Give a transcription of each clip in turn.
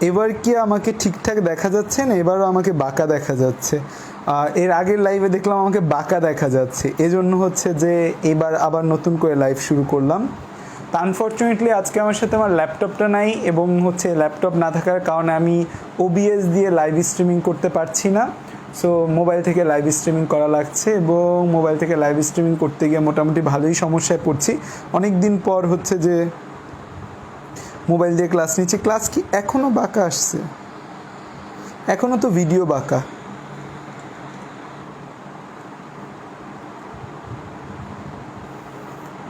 এবার কি আমাকে ঠিকঠাক দেখা যাচ্ছে না এবারও আমাকে বাঁকা দেখা যাচ্ছে? এর আগের লাইভে দেখলাম আমাকে বাঁকা দেখা যাচ্ছে, এজন্য হচ্ছে যে এবার আবার নতুন করে লাইভ শুরু করলাম। তো আনফর্চুনেটলি আজকে আমার সাথে আমার ল্যাপটপটা নাই, এবং হচ্ছে ল্যাপটপ না থাকার কারণে আমি ওবিএস দিয়ে লাইভ স্ট্রিমিং করতে পারছি না। সো মোবাইল থেকে লাইভ স্ট্রিমিং করা লাগছে, এবং মোবাইল থেকে লাইভ স্ট্রিমিং করতে গিয়ে মোটামুটি ভালোই সমস্যায় পড়ছি। অনেক দিন পর হচ্ছে যে মোবাইল দিয়ে ক্লাস নিচ্ছি। ক্লাস কি এখনও বাঁকা আসছে? এখনও তো ভিডিও বাঁকা।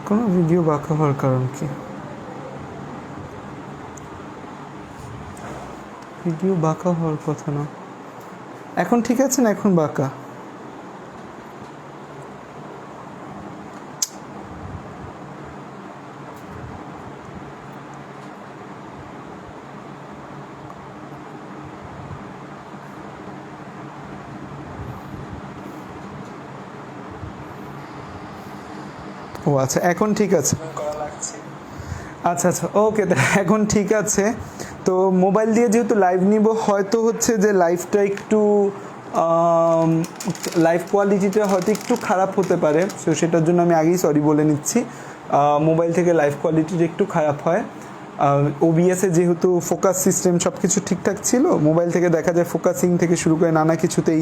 কোনো ভিডিও বাঁকা হওয়ার কারণ কি? ভিডিও বাঁকা হওয়ার কথা না। এখন ঠিক আছে না? এখন বাঁকা? ও আচ্ছা, এখন ঠিক আছে। আচ্ছা আচ্ছা, ওকে, এখন ঠিক আছে। তো মোবাইল দিয়ে যেহেতু লাইভ নিব, হয়তো হচ্ছে যে লাইভটা একটু লাইভ কোয়ালিটিটা হয়তো একটু খারাপ হতে পারে। সো সেটার জন্য আমি আগেই সরি বলে নিচ্ছি। মোবাইল থেকে লাইভ কোয়ালিটিটা একটু খারাপ হয়। ওবিএসে যেহেতু ফোকাস সিস্টেম সব কিছু ঠিকঠাক ছিল, মোবাইল থেকে দেখা যায় ফোকাসিং থেকে শুরু করে নানা কিছুতেই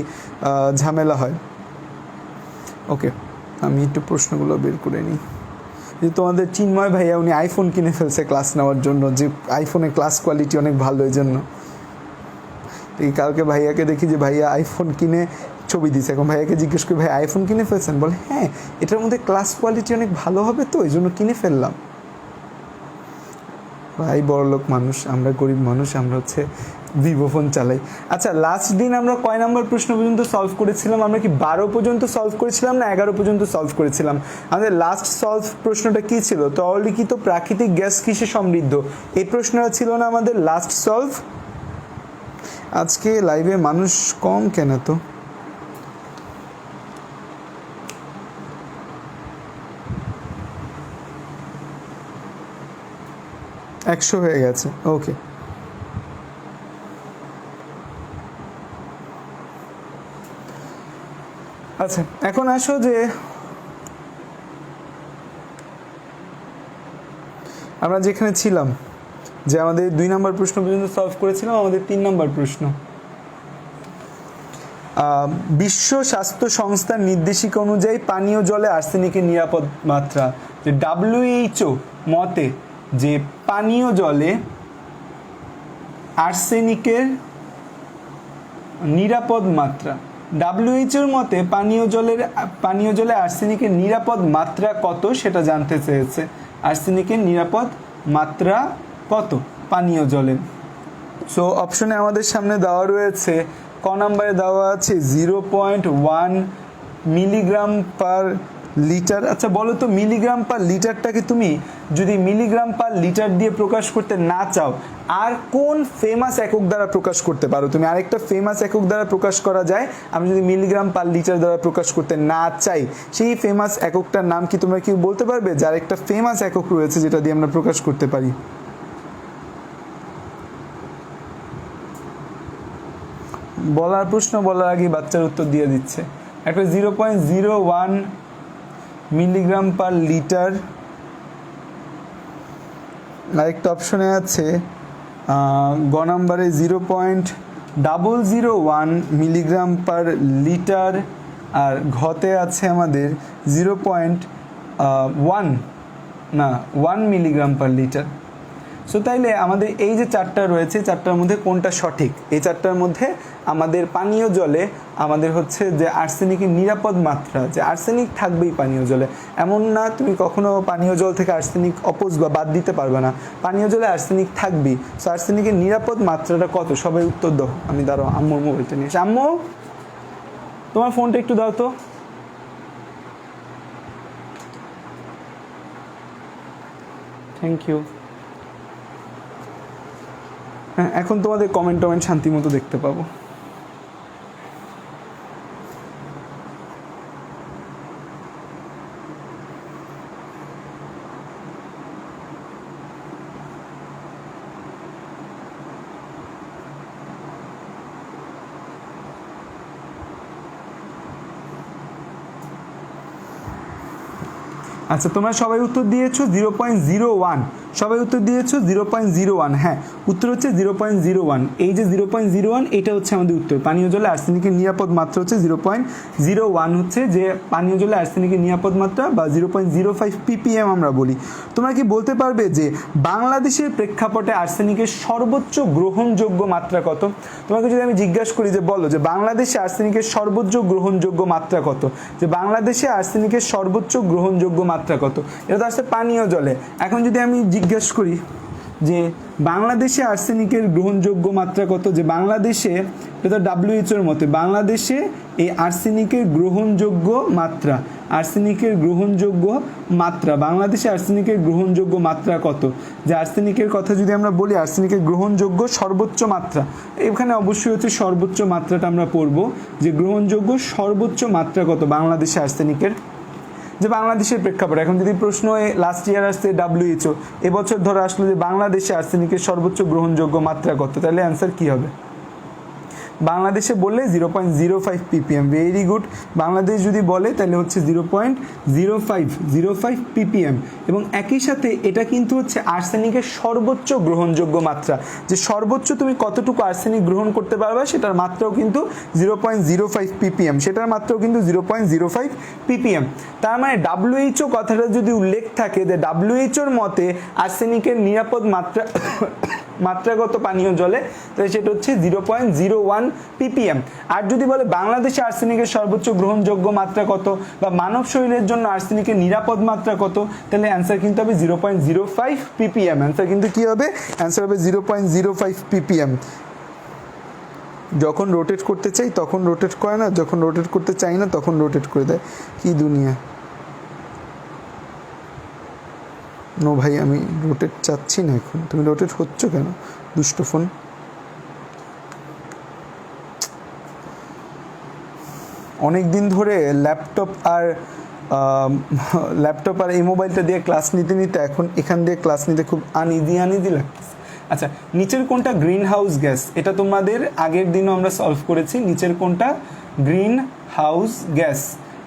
ঝামেলা হয়। ওকে, আমি একটু প্রশ্নগুলো বের করে নিই। যে তোমাদের চিন্ময় ভাইয়া, উনি আইফোন কিনে ফেলছে ক্লাস নেওয়ার জন্য, যে আইফোনের ক্লাস কোয়ালিটি অনেক ভালো, এই জন্য। এই কালকে ভাইয়াকে দেখি যে ভাইয়া আইফোন কিনে ছবি দিছে। এখন ভাইয়াকে জিজ্ঞেস করি, ভাই আইফোন কিনে ফেলছেন? বলে হ্যাঁ, এটার মধ্যে ক্লাস কোয়ালিটি অনেক ভালো হবে, তো এই জন্য কিনে ফেললাম। ভাই বড়লোক মানুষ, আমরা গরিব মানুষ, আমরা হচ্ছে ভিভো ফোন চালাই। আচ্ছা, লাস্ট দিন আমরা কয় নাম্বার প্রশ্ন পর্যন্ত সলভ করেছিলাম? আমরা কি 12 পর্যন্ত সলভ করেছিলাম না 11 পর্যন্ত সলভ করেছিলাম? আমাদের লাস্ট সলভ প্রশ্নটা কি ছিল? তরলিখিত প্রাকৃতিক গ্যাস কিসে সমৃদ্ধ? এই প্রশ্নটা ছিল না আমাদের লাস্ট সলভ? আজকে লাইভে মানুষ কম কেন তো? একশো হয়ে গেছে, ওকে। আচ্ছা, এখন আসো যে আমরা যেখানে ছিলাম, যে আমাদের 2 নম্বর প্রশ্ন পর্যন্ত সলভ করেছিলাম, আমাদের 3 নম্বর প্রশ্ন। বিশ্ব স্বাস্থ্য সংস্থার নির্দেশিকা অনুযায়ী পানীয় জলে আর্সেনিকের নিরাপদ মাত্রা, যে WHO মতে যে পানীয় জলে আর্সেনিকের নিরাপদ মাত্রা, WHOর মতে পানীয় জলে আর্সেনিকের নিরাপদ মাত্রা কত সেটা জানতে চেয়েছে। আর্সেনিকের নিরাপদ মাত্রা কত পানীয় জলে? সো অপশনে আমাদের সামনে দেওয়া রয়েছে, ক নাম্বারে দেওয়া আছে 0.1 মিলিগ্রাম পার লিটার। আচ্ছা বলো তো, মিলিগ্রাম পার লিটারটাকে তুমি যদি মিলিগ্রাম পার লিটার দিয়ে প্রকাশ করতে না চাও, আর কোন ফেমাস একক দ্বারা প্রকাশ করতে পারো তুমি? আরেকটা ফেমাস একক দ্বারা প্রকাশ করা যায়, আমি যদি মিলিগ্রাম পার লিটার দ্বারা প্রকাশ করতে না চাই, সেই ফেমাস এককটার নাম কি তোমরা কি বলতে পারবে? যার একটা ফেমাস একক রয়েছে যেটা দিয়ে আমরা প্রকাশ করতে পারি। বলার প্রশ্ন বলার আগে বাচ্চার উত্তর দিয়ে দিচ্ছে। একটা 0.01 মিলিগ্রাম পার লিটার, আরেকটা অপশনে আছে গ নাম্বারে 0.001 মিলিগ্রাম পার লিটার, আর ঘতে আছে আমাদের 1 মিলিগ্রাম পার লিটার। সো তাইলে আমাদের এই যে চারটা রয়েছে, চারটার মধ্যে কোনটা সঠিক? এই চারটার মধ্যে আমাদের পানীয় জলে আমাদের হচ্ছে যে আর্সেনিকের নিরাপদ মাত্রা, যে আর্সেনিক থাকবেই পানীয় জলে, এমন না তুমি কখনো পানীয় জল থেকে আর্সেনিক অপোজ বা বাদ দিতে পারবে না, পানীয় জলে আর্সেনিক থাকবেই। সো আর্সেনিকের নিরাপদ মাত্রাটা কত? সবাই উত্তর দাও। আমি দাঁড়াও, আম্মুর মোবাইলটা নিয়ে এসে। আম্মু, তোমার ফোনটা একটু দাও তো। Thank you. হ্যাঁ, এখন তোমাদের কমেন্ট শান্তি মতো দেখতে পাবো। আচ্ছা, তোমরা সবাই উত্তর দিয়েছো 0.01, সবাই উত্তর দিয়েছো 0.01। হ্যাঁ, উত্তর হচ্ছে 0.01। এই যে 0.01 এটা হচ্ছে আমাদের উত্তর। পানীয় জলে আর্সেনিকের নিরাপদ মাত্রা হচ্ছে 0.01, হচ্ছে যে পানীয় জলে আর্সেনিকের নিরাপদ মাত্রা বা 0.05 ppm আমরা বলি। তোমরা কি বলতে পারবে যে বাংলাদেশের প্রেক্ষাপটে আর্সেনিকের সর্বোচ্চ গ্রহণযোগ্য মাত্রা কত? তোমাকে যদি আমি জিজ্ঞাসা করি যে বলো যে বাংলাদেশে আর্সেনিকের সর্বোচ্চ গ্রহণযোগ্য মাত্রা কত, যে বাংলাদেশে আর্সেনিকের সর্বোচ্চ গ্রহণযোগ্য মাত্রা কত, এটা তো আসছে পানীয় জলে। এখন যদি আমি জিজ্ঞেস করি যে বাংলাদেশে আর্সেনিকের গ্রহণযোগ্য মাত্রা কত, যে বাংলাদেশে, এটা WHO এর মতে বাংলাদেশে এই আর্সেনিকের গ্রহণযোগ্য মাত্রা, আর্সেনিকের গ্রহণযোগ্য মাত্রা, বাংলাদেশে আর্সেনিকের গ্রহণযোগ্য মাত্রা কত? যে আর্সেনিকের কথা যদি আমরা বলি, আর্সেনিকের গ্রহণযোগ্য সর্বোচ্চ মাত্রা, এখানে অবশ্যই হচ্ছে সর্বোচ্চ মাত্রাটা আমরা পড়ব, যে গ্রহণযোগ্য সর্বোচ্চ মাত্রা কত বাংলাদেশে আর্সেনিকের, যে বাংলাদেশের প্রেক্ষাপটে। এখন যদি প্রশ্ন লাস্ট ইয়ার আসছে WHO, এবছর ধরে আসলো যে বাংলাদেশে আর্সেনিকের সর্বোচ্চ গ্রহণযোগ্য মাত্রা কত, তাহলে অ্যান্সার কি হবে? বাংলাদেশে বললে 0.05 ppm। Very good. বাংলাদেশ যদি বলে তাহলে হচ্ছে 0.05 ppm। এবং একই সাথে এটা কিন্তু হচ্ছে আর্সেনিকের সর্বোচ্চ গ্রহণযোগ্য মাত্রা, যে সর্বোচ্চ তুমি কতটুকু আর্সেনিক গ্রহণ করতে পারবে সেটার মাত্রাও কিন্তু 0.05 ppm, সেটার মাত্রাও কিন্তু 0.05 ppm। তার মানে WHO কথাটা যদি উল্লেখ থাকে যে WHOর মতে আর্সেনিকের নিরাপদ মাত্রাগত পানীয় জলে, তাহলে সেটা হচ্ছে 0.01 ppm। আর যদি বলে বাংলাদেশে আর্সেনিকের সর্বোচ্চ গ্রহণযোগ্য মাত্রা কত বা মানব শরীরের জন্য আর্সেনিকের নিরাপদ মাত্রা কত, তাহলে অ্যান্সার কিন্তু হবে 0.05 ppm। অ্যান্সার কিন্তু কি হবে? অ্যান্সার হবে 0.05 ppm। যখন রোটেট করতে চাই তখন রোটেট করে না, যখন রোটেট করতে চাই না তখন রোটেট করে দেয়। কি দুনিয়া! নো ভাই, আমি রোটেট চাচ্ছি না এখন। তুমি রোটেট হচ্ছ কেন, দুষ্ট ফোন? অনেক দিন ধরে ল্যাপটপ আর এই মোবাইলটা দিয়ে ক্লাস নিতে এখন এখান দিয়ে ক্লাস নিতে খুব আনইজি লাগতেছে। আচ্ছা, নিচের কোনটা গ্রিন হাউস গ্যাস? এটা তোমাদের আগের দিনও আমরা সলভ করেছি। নিচের কোনটা গ্রিন হাউস গ্যাস?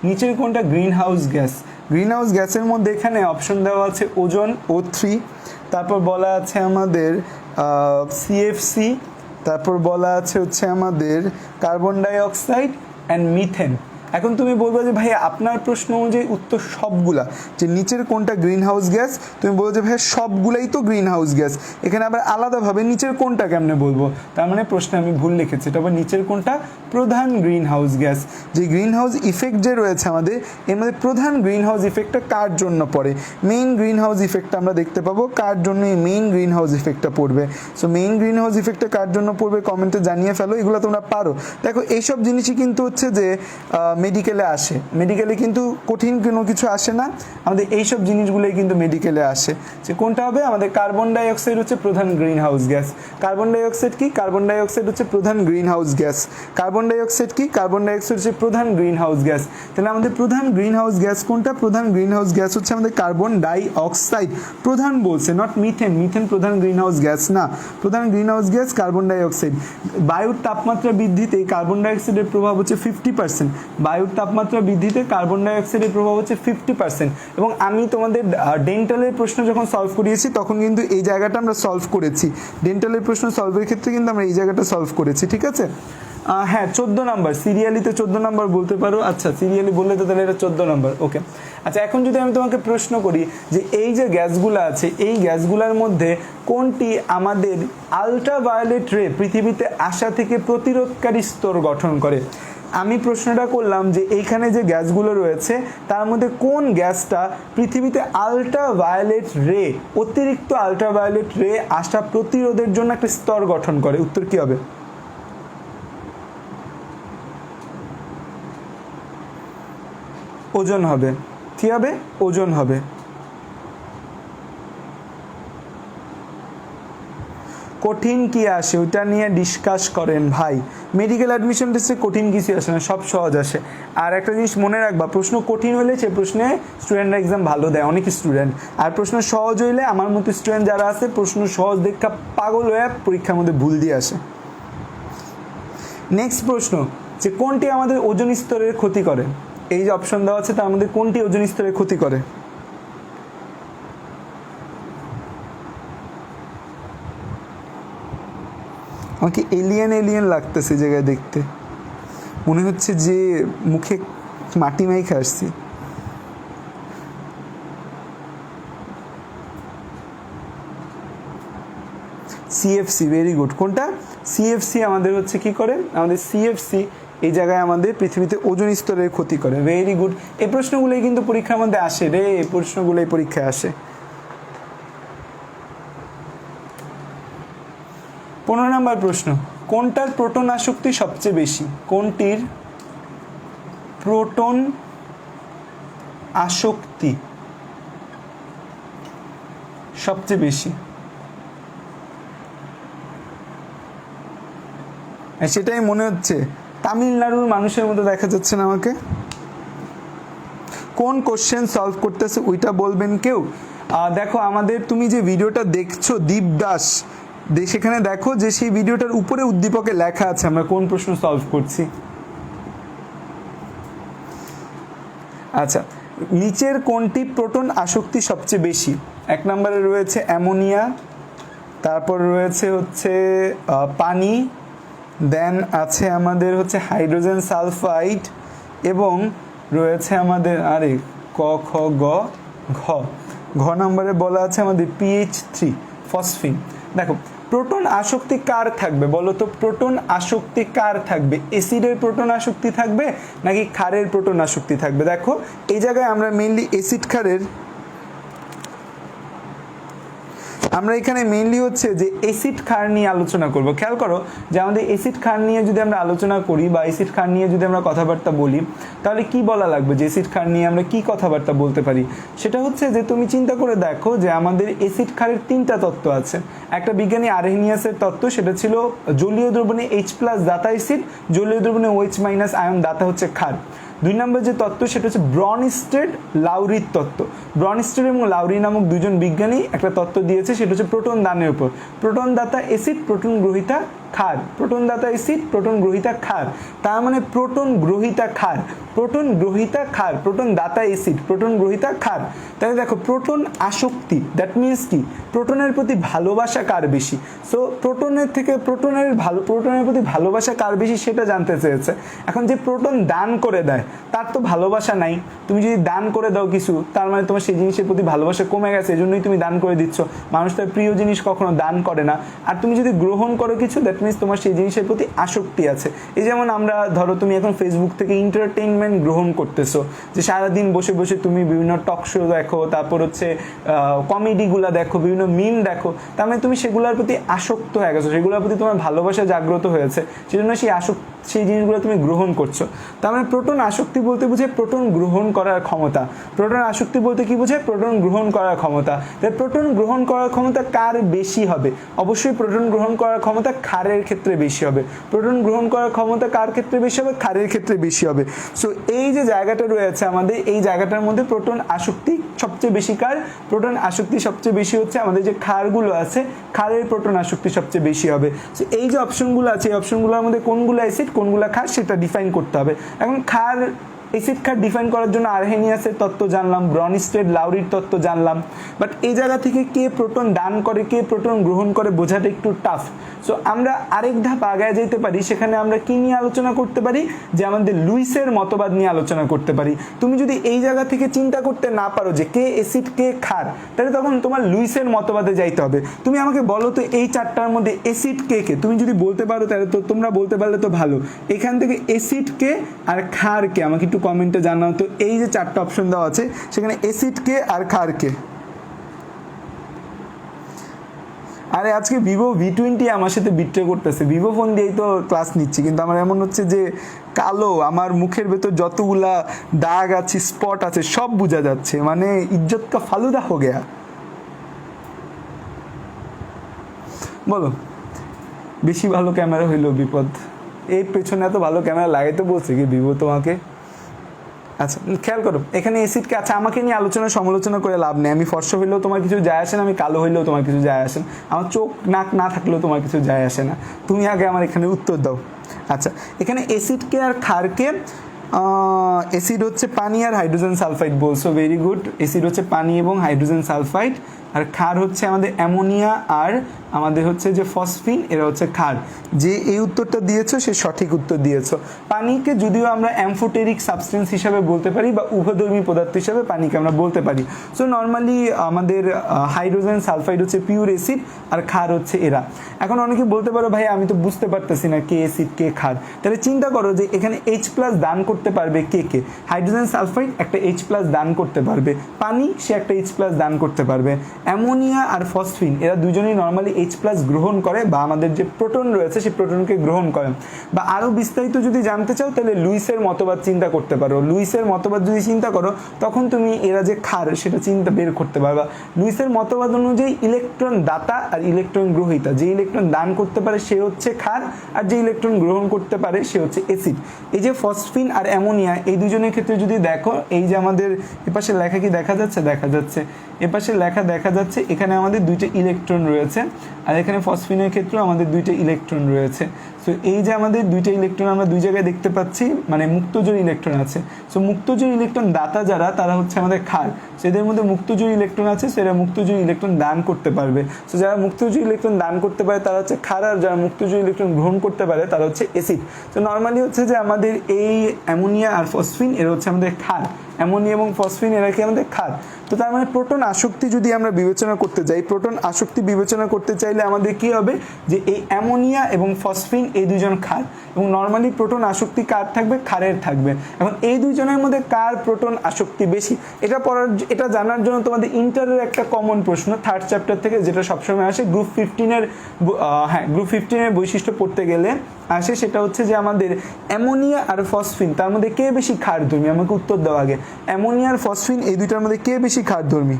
নিচের কোনটা green house gas? Green house গ্যাসের মধ্যে এখানে অপশন দেওয়া আছে ওজোন O3, তারপর বলা আছে আমাদের CFC, তারপর বলা আছে হচ্ছে আমাদের কার্বন ডাইঅক্সাইড অ্যান্ড মিথেন। এখন তুমি বলবো যে ভাই আপনার প্রশ্ন অনুযায়ী উত্তর সবগুলা, যে নিচের কোনটা গ্রিন হাউস গ্যাস, তুমি বলবো যে ভাই সবগুলাই তো গ্রিন হাউস গ্যাস, এখানে আবার আলাদাভাবে নিচের কোনটা কেমনে বলবো? তার মানে প্রশ্নে আমি ভুল লিখেছি। এটা আবার নিচের কোনটা প্রধান গ্রিন হাউস গ্যাস। যে গ্রিন হাউস ইফেক্ট যে রয়েছে আমাদের, এর মধ্যে প্রধান গ্রিন হাউস ইফেক্টটা কার জন্য পড়ে? মেইন গ্রিন হাউস ইফেক্টটা আমরা দেখতে পাবো কার জন্য এই মেইন গ্রিন হাউস ইফেক্টটা পড়বে। সো মেইন গ্রিন হাউস ইফেক্টটা কার জন্য পড়বে কমেন্টে জানিয়ে ফেলো, এগুলো তোমরা পারো। দেখো এইসব জিনিসই কিন্তু হচ্ছে যে মেডিকেলে আসে, মেডিকেলে কিন্তু কঠিন কোনো কিছু আসে না, আমাদের এইসব জিনিসগুলোই কিন্তু মেডিকেলে আসে। যে কোনটা হবে? আমাদের কার্বন ডাইঅক্সাইড হচ্ছে প্রধান green house gas. Carbon dioxide কি? কার্বন ডাইঅক্সাইড হচ্ছে প্রধান green house gas. Carbon dioxide কি? কার্বন ডাইঅক্সাইড হচ্ছে প্রধান গ্রিন হাউস গ্যাস। তাহলে আমাদের প্রধান গ্রিন হাউস গ্যাস কোনটা? প্রধান গ্রিন হাউস গ্যাস হচ্ছে আমাদের কার্বন ডাইঅক্সাইড। প্রধান বলছে, নট মিথেন। মিথেন প্রধান গ্রিন হাউস গ্যাস না, প্রধান green house gas carbon dioxide. বায়ুর তাপমাত্রা বৃদ্ধিতে কার্বন ডাইঅক্সাইডের প্রভাব হচ্ছে 50%। বায়ুর তাপমাত্রা বৃদ্ধিতে কার্বন ডাইঅক্সাইডের প্রভাব হচ্ছে 50%। এবং আমি তোমাদের ডেন্টালের প্রশ্ন যখন সলভ করিয়েছি তখন কিন্তু এই জায়গাটা আমরা সলভ করেছি। ডেন্টালের প্রশ্ন সলভের ক্ষেত্রে কিন্তু আমরা এই জায়গাটা সলভ করেছি, ঠিক আছে? হ্যাঁ, 14 নাম্বার, সিরিয়ালিতে 14 নাম্বার বলতে পারো। আচ্ছা, সিরিয়ালি বললে তো তাহলে এটা 14 নাম্বার। ওকে, আচ্ছা, এখন যদি আমি তোমাকে প্রশ্ন করি যে এই যে গ্যাসগুলো আছে, এই গ্যাসগুলোর মধ্যে কোনটি আমাদের আলট্রাভায়োলেট রে পৃথিবীতে আসা থেকে প্রতিরোধকারী স্তর গঠন করে? আমি প্রশ্নটা করলাম যে এইখানে যে গ্যাসগুলো রয়েছে তার মধ্যে কোন গ্যাসটা পৃথিবীতে আলট্রাভায়োলেট রে, অতিরিক্ত আলট্রাভায়োলেট রে আসা প্রতিরোধের জন্য একটা স্তর গঠন করে? উত্তর কি হবে? ওজোন হবে। কি হবে? ওজোন হবে। কঠিন কি আসে ওটা নিয়ে ডিসকাস করেন ভাই। মেডিকেল অ্যাডমিশন টেস্টে কঠিন কিছু আসে না, সব সহজ আসে। আর একটা জিনিস মনে রাখবা, প্রশ্ন কঠিন হলে সে প্রশ্নে স্টুডেন্টরা এক্সাম ভালো দেয়, অনেক স্টুডেন্ট। আর প্রশ্ন সহজ হইলে আমার মতো স্টুডেন্ট যারা আছে প্রশ্ন সহজ দেখা পাগল হয়ে পরীক্ষার মধ্যে ভুল দিয়ে আসে। নেক্সট প্রশ্ন, যে কোনটি আমাদের ওজোন স্তরের ক্ষতি করে? এই যে অপশন দেওয়া আছে তার মধ্যে কোনটি ওজোন স্তরের ক্ষতি করে? আমাকে এলিয়েন এলিয়েন লাগতেছে জায়গায় দেখতে, মনে হচ্ছে যে মুখে মাটি মাইখে আসছি। CFC, very good. কোনটা? সিএফসি আমাদের হচ্ছে কি করে, আমাদের সিএফসি এই জায়গায় আমাদের পৃথিবীতে ওজোন স্তরের ক্ষতি করে। Very good. এই প্রশ্নগুলোই কিন্তু পরীক্ষার মধ্যে আসে রে, এই প্রশ্নগুলোই পরীক্ষায় আসে। 15 নম্বর প্রশ্ন, কোনটার প্রোটন আসক্তি সবচেয়ে বেশি? কোনটির প্রোটন আসক্তি সবচেয়ে বেশি? সেটাই মনে হচ্ছে, তামিলনাড়ুর মানুষের মতো দেখা যাচ্ছে না আমাকে। কোন কোশ্চেন সলভ করতেছে ওইটা বলবেন কেউ? দেখো আমাদের, তুমি যে ভিডিওটা দেখছো দীপ দাস, সেখানে দেখো যে সেই ভিডিওটার উপরে উদ্দীপকে লেখা আছে আমরা কোন প্রশ্ন সলভ করছি। আচ্ছা, নিচের কোনটি প্রোটন আসক্তি সবচেয়ে বেশি? 1 নম্বরে রয়েছে অ্যামোনিয়া, তারপর রয়েছে হচ্ছে পানি, দেন আছে আমাদের হচ্ছে হাইড্রোজেন সালফাইড, এবং রয়েছে আমাদের আরে ক খ গ ঘ ঘ নম্বরে বলা আছে আমাদের PH3 ফসফিন। দেখো প্রোটন আসক্তি কার থাকবে বলো তো? প্রোটন আসক্তি কার থাকবে? অ্যাসিডের প্রোটন আসক্তি থাকবে নাকি ক্ষারের প্রোটন আসক্তি থাকবে? দেখো এই জায়গায় আমরা মেইনলি অ্যাসিড ক্ষারের, আমরা এখানে মেইনলি হচ্ছে যে অ্যাসিড ক্ষার নিয়ে আলোচনা করব। খেয়াল করো যে আমাদের অ্যাসিড ক্ষার নিয়ে যদি আমরা আলোচনা করি বা অ্যাসিড ক্ষার নিয়ে যদি আমরা কথাবার্তা বলি, তাহলে কি বলা লাগবে যে অ্যাসিড ক্ষার নিয়ে আমরা কি কথাবার্তা বলতে পারি? সেটা হচ্ছে যে তুমি চিন্তা করে দেখো যে আমাদের অ্যাসিড ক্ষারের 3টা তত্ত্ব আছে। একটা বিজ্ঞানী আরহেনিয়াসের তত্ত্ব, সেটা ছিল জলীয় দ্রবণে H+ দাতা অ্যাসিড, জলীয় দ্রবণে OH- আয়ন দাতা হচ্ছে ক্ষার। 2 নম্বর যে তত্ত্ব সেটা হচ্ছে ব্রনস্টেড লাউরির তত্ত্ব। ব্রনস্টেড এবং লাউরি নামক দুজন বিজ্ঞানী একটা তত্ত্ব দিয়েছে, সেটা হচ্ছে প্রোটন দানের উপর। প্রোটন দাতা অ্যাসিড, প্রোটন গ্রহীতা ক্ষার, প্রোটন দাতা অ্যাসিড, প্রোটন গ্রহীতা ক্ষার। তার মানে প্রোটন গ্রহীতা ক্ষার, প্রোটন গ্রহীতা ক্ষার, প্রোটন দাতা অ্যাসিড, প্রোটন গ্রহীতা ক্ষার। তাহলে দেখো প্রোটন আসক্তি, দ্যাট মিনস কি? প্রোটনের প্রতি ভালোবাসা কার বেশি? সো প্রোটনের থেকে প্রোটনের প্রতি ভালোবাসা কার বেশি সেটা জানতে চেয়েছে। এখন যে প্রোটন দান করে দেয় তার তো ভালোবাসা নাই। তুমি যদি দান করে দাও কিছু, তার মানে তোমার সেই জিনিসের প্রতি ভালোবাসা কমে গেছে, এজন্যই তুমি দান করে দিচ্ছ। মানুষ তার প্রিয় জিনিস কখনো দান করে না। আর তুমি যদি গ্রহণ করো কিছু, দ্যাট মিনস তোমার সেই জিনিসের প্রতি আসক্তি আছে। এই যেমন আমরা ধরো তুমি এখন ফেসবুক থেকে এন্টারটেইনমেন্ট গ্রহণ করতেছো, যে সারাদিন বসে বসে তুমি বিভিন্ন টক শো দেখো, তারপর হচ্ছে কমেডিগুলা দেখো, বিভিন্ন মিম দেখো, তার মানে তুমি সেগুলোর প্রতি আসক্ত হয়ে গেছো, সেগুলোর প্রতি তোমার ভালোবাসা জাগ্রত হয়েছে, সেজন্য সেই জিনিসগুলো তুমি গ্রহণ করছো। তার মানে প্রোটন আসক্তি বলতে বোঝায় প্রোটন গ্রহণ করার ক্ষমতা। প্রোটন আসক্তি বলতে কি বোঝায়? প্রোটন গ্রহণ করার ক্ষমতা। তাই প্রোটন গ্রহণ করার ক্ষমতা কার বেশি হবে? অবশ্যই প্রোটন গ্রহণ করার ক্ষমতা ক্ষারের ক্ষেত্রে বেশি হবে। প্রোটন গ্রহণ করার ক্ষমতা কার ক্ষেত্রে বেশি হবে? ক্ষারের ক্ষেত্রে বেশি হবে। সো এই যে জায়গাটা রয়েছে আমাদের, এই জায়গাটার মধ্যে প্রোটন আসক্তি সবচেয়ে বেশি কার? প্রোটন আসক্তি সবচেয়ে বেশি হচ্ছে আমাদের যে ক্ষারগুলো আছে, ক্ষারের প্রোটন আসক্তি সবচেয়ে বেশি হবে। সো এই যে অপশনগুলো আছে, এই অপশনগুলোর মধ্যে কোনগুলো অ্যাসিড কোনগুলো ক্ষার সেটা ডিফাইন করতে হবে। এখন ক্ষার অ্যাসিড ক্ষার ডিফাইন করার জন্য আরহেনিয়াসের তত্ত্ব জানলাম, ব্রনস্টেড লাউরির তত্ত্ব জানলাম, বাট এই জায়গা থেকে কে প্রোটন দান করে কে প্রোটন গ্রহণ করে বোঝাটা একটু টাফ। সো আমরা আরেক ধাপ আগায় যেতে পারি, সেখানে আমরা কি নিয়ে আলোচনা করতে পারি? যে আমাদের লুইসের মতবাদ নিয়ে আলোচনা করতে পারি। তুমি যদি এই জায়গা থেকে চিন্তা করতে না পারো যে কে অ্যাসিড কে ক্ষার, তাহলে তখন তোমার লুইসের মতবাদে যাইতে হবে। তুমি আমাকে বলো তো এই 4টার মধ্যে অ্যাসিড কে কে? তুমি যদি বলতে পারো তাহলে তো, তোমরা বলতে পারলে তো ভালো। এখান থেকে অ্যাসিড কে আর ক্ষার কে আমাকে একটু কমেন্টে জানাও তো। এই যে 4টা অপশন দেওয়া আছে সেখানে অ্যাসিড কে আর ক্ষার কে? আরে আজকে ভিভো V20 আমার সাথে বিট্রে করতেছে। ভিভো ফোন দিয়েই তো ক্লাস নিচ্ছি, কিন্তু আমার এমন হচ্ছে যে কালো, আমার মুখের ভেতর যতগুলা দাগ আছে, স্পট আছে, সব বোঝা যাচ্ছে, মানে ইজ্জত কা ফালুদা হো গেয়া। বলো, বেশি ভালো ক্যামেরা হইলো বিপদ। এই পেছনে এত ভালো ক্যামেরা লাগাইতে বলছে কি ভিভো তোমাকে? আচ্ছা খেয়াল করো এখানে অ্যাসিডকে, আচ্ছা আমাকে নিয়ে আলোচনা সমালোচনা করে লাভ নেই। আমি ফর্সা হইলেও তোমার কিছু যায় আসে না, আমি কালো হইলেও তোমার কিছু যায় আসে না, আমার চোখ নাক না থাকলেও তোমার কিছু যায় আসে না। তুমি আগে আমার এখানে উত্তর দাও। আচ্ছা এখানে অ্যাসিডকে আর ক্ষারকে, অ্যাসিড হচ্ছে পানি আর হাইড্রোজেন সালফাইড বলছো, ভেরি গুড। অ্যাসিড হচ্ছে পানি এবং হাইড্রোজেন সালফাইড, আর ক্ষার হচ্ছে আমাদের অ্যামোনিয়া আর আমাদের হচ্ছে যে ফসফিন, এরা হচ্ছে ক্ষার। যে এই উত্তরটা দিয়েছো সে সঠিক উত্তর দিয়েছো। পানিকে যদিও আমরা অ্যামফোটেরিক সাবস্টেন্স হিসাবে বলতে পারি বা উভধর্মী পদার্থ হিসাবে পানিকে আমরা বলতে পারি। সো নর্মালি আমাদের হাইড্রোজেন সালফাইড হচ্ছে পিওর অ্যাসিড আর ক্ষার হচ্ছে এরা। এখন অনেকে বলতে পারো ভাই আমি তো বুঝতে পারতেছি না কে অ্যাসিড কে ক্ষার। তাহলে চিন্তা করো যে এখানে H+ দান করতে পারবে কে কে? হাইড্রোজেন সালফাইড একটা H+ দান করতে পারবে, পানি সে একটা H+ দান করতে পারবে। অ্যামোনিয়া আর ফসফিন এরা দুজনেই নর্মালি H+ গ্রহণ করে বা আমাদের যে প্রোটন রয়েছে সেই প্রোটনকে গ্রহণ করে। বা আরও বিস্তারিত যদি জানতে চাও তাহলে লুইসের মতবাদ চিন্তা করতে পারো। লুইসের মতবাদ যদি চিন্তা করো তখন তুমি এরা যে ক্ষার সেটা চিন্তা বের করতে পারবা। লুইসের মতবাদ অনুযায়ী ইলেকট্রন দাতা আর ইলেকট্রন গ্রহীতা, যে ইলেকট্রন দান করতে পারে সে হচ্ছে ক্ষার আর যে ইলেকট্রন গ্রহণ করতে পারে সে হচ্ছে অ্যাসিড। এই যে ফসফিন আর অ্যামোনিয়া এই দুজনের ক্ষেত্রে যদি দেখো, এই যে আমাদের এপাশে লেখা কি দেখা যাচ্ছে? দেখা যাচ্ছে, এপাশে লেখা দেখা যাচ্ছে। এখানে আমাদের দুইটা ইলেকট্রন রয়েছে আর এখানে ফসফিনের ক্ষেত্রেও আমাদের দুইটা ইলেকট্রন রয়েছে। সো এই যে আমাদের দুইটা ইলেকট্রন আমরা দুই জায়গায় দেখতে পাচ্ছি, মানে মুক্তজোড় ইলেকট্রন আছে। সো মুক্তজোড় ইলেকট্রন দাতা যারা, তারা হচ্ছে আমাদের ক্ষার। সেদের মধ্যে মুক্তজোড় ইলেকট্রন আছে, সেটা মুক্তজোড় ইলেকট্রন দান করতে পারবে। সো যারা মুক্তজোড় ইলেকট্রন দান করতে পারে তারা হচ্ছে ক্ষার, আর যারা মুক্তজোড় ইলেকট্রন গ্রহণ করতে পারে তারা হচ্ছে অ্যাসিড। সো নর্মালি হচ্ছে যে আমাদের এই অ্যামোনিয়া আর ফসফিন এরা হচ্ছে আমাদের ক্ষার। অ্যামোনিয়া এবং ফসফিন এরা কি আমাদের ক্ষার। তো তার মানে প্রোটন আসক্তি যদি আমরা বিবেচনা করতে যাই, প্রোটন আসক্তি বিবেচনা করতে চাইলে আমাদের কি হবে যে এই অ্যামোনিয়া এবং ফসফিন এই দুজন ক্ষার, এবং নর্মালি প্রোটন আসক্তি কার থাকবে? ক্ষারের থাকবে। এখন এই দুইজনের মধ্যে কার প্রোটন আসক্তি বেশি এটা জানার জন্য তোমাদের ইন্টারের একটা কমন প্রশ্ন 3rd চ্যাপ্টার থেকে যেটা সবসময় আসে, গ্রুপ 15 এর বৈশিষ্ট্য পড়তে গেলে আসে, সেটা হচ্ছে যে আমাদের অ্যামোনিয়া আর ফসফিন তার মধ্যে কে বেশি ক্ষারধর্মী? আমাকে উত্তর দাও আগে। অ্যামোনিয়া আর ফসফিন এই দুইটার মধ্যে কে বেশি ক্ষারধর্মী?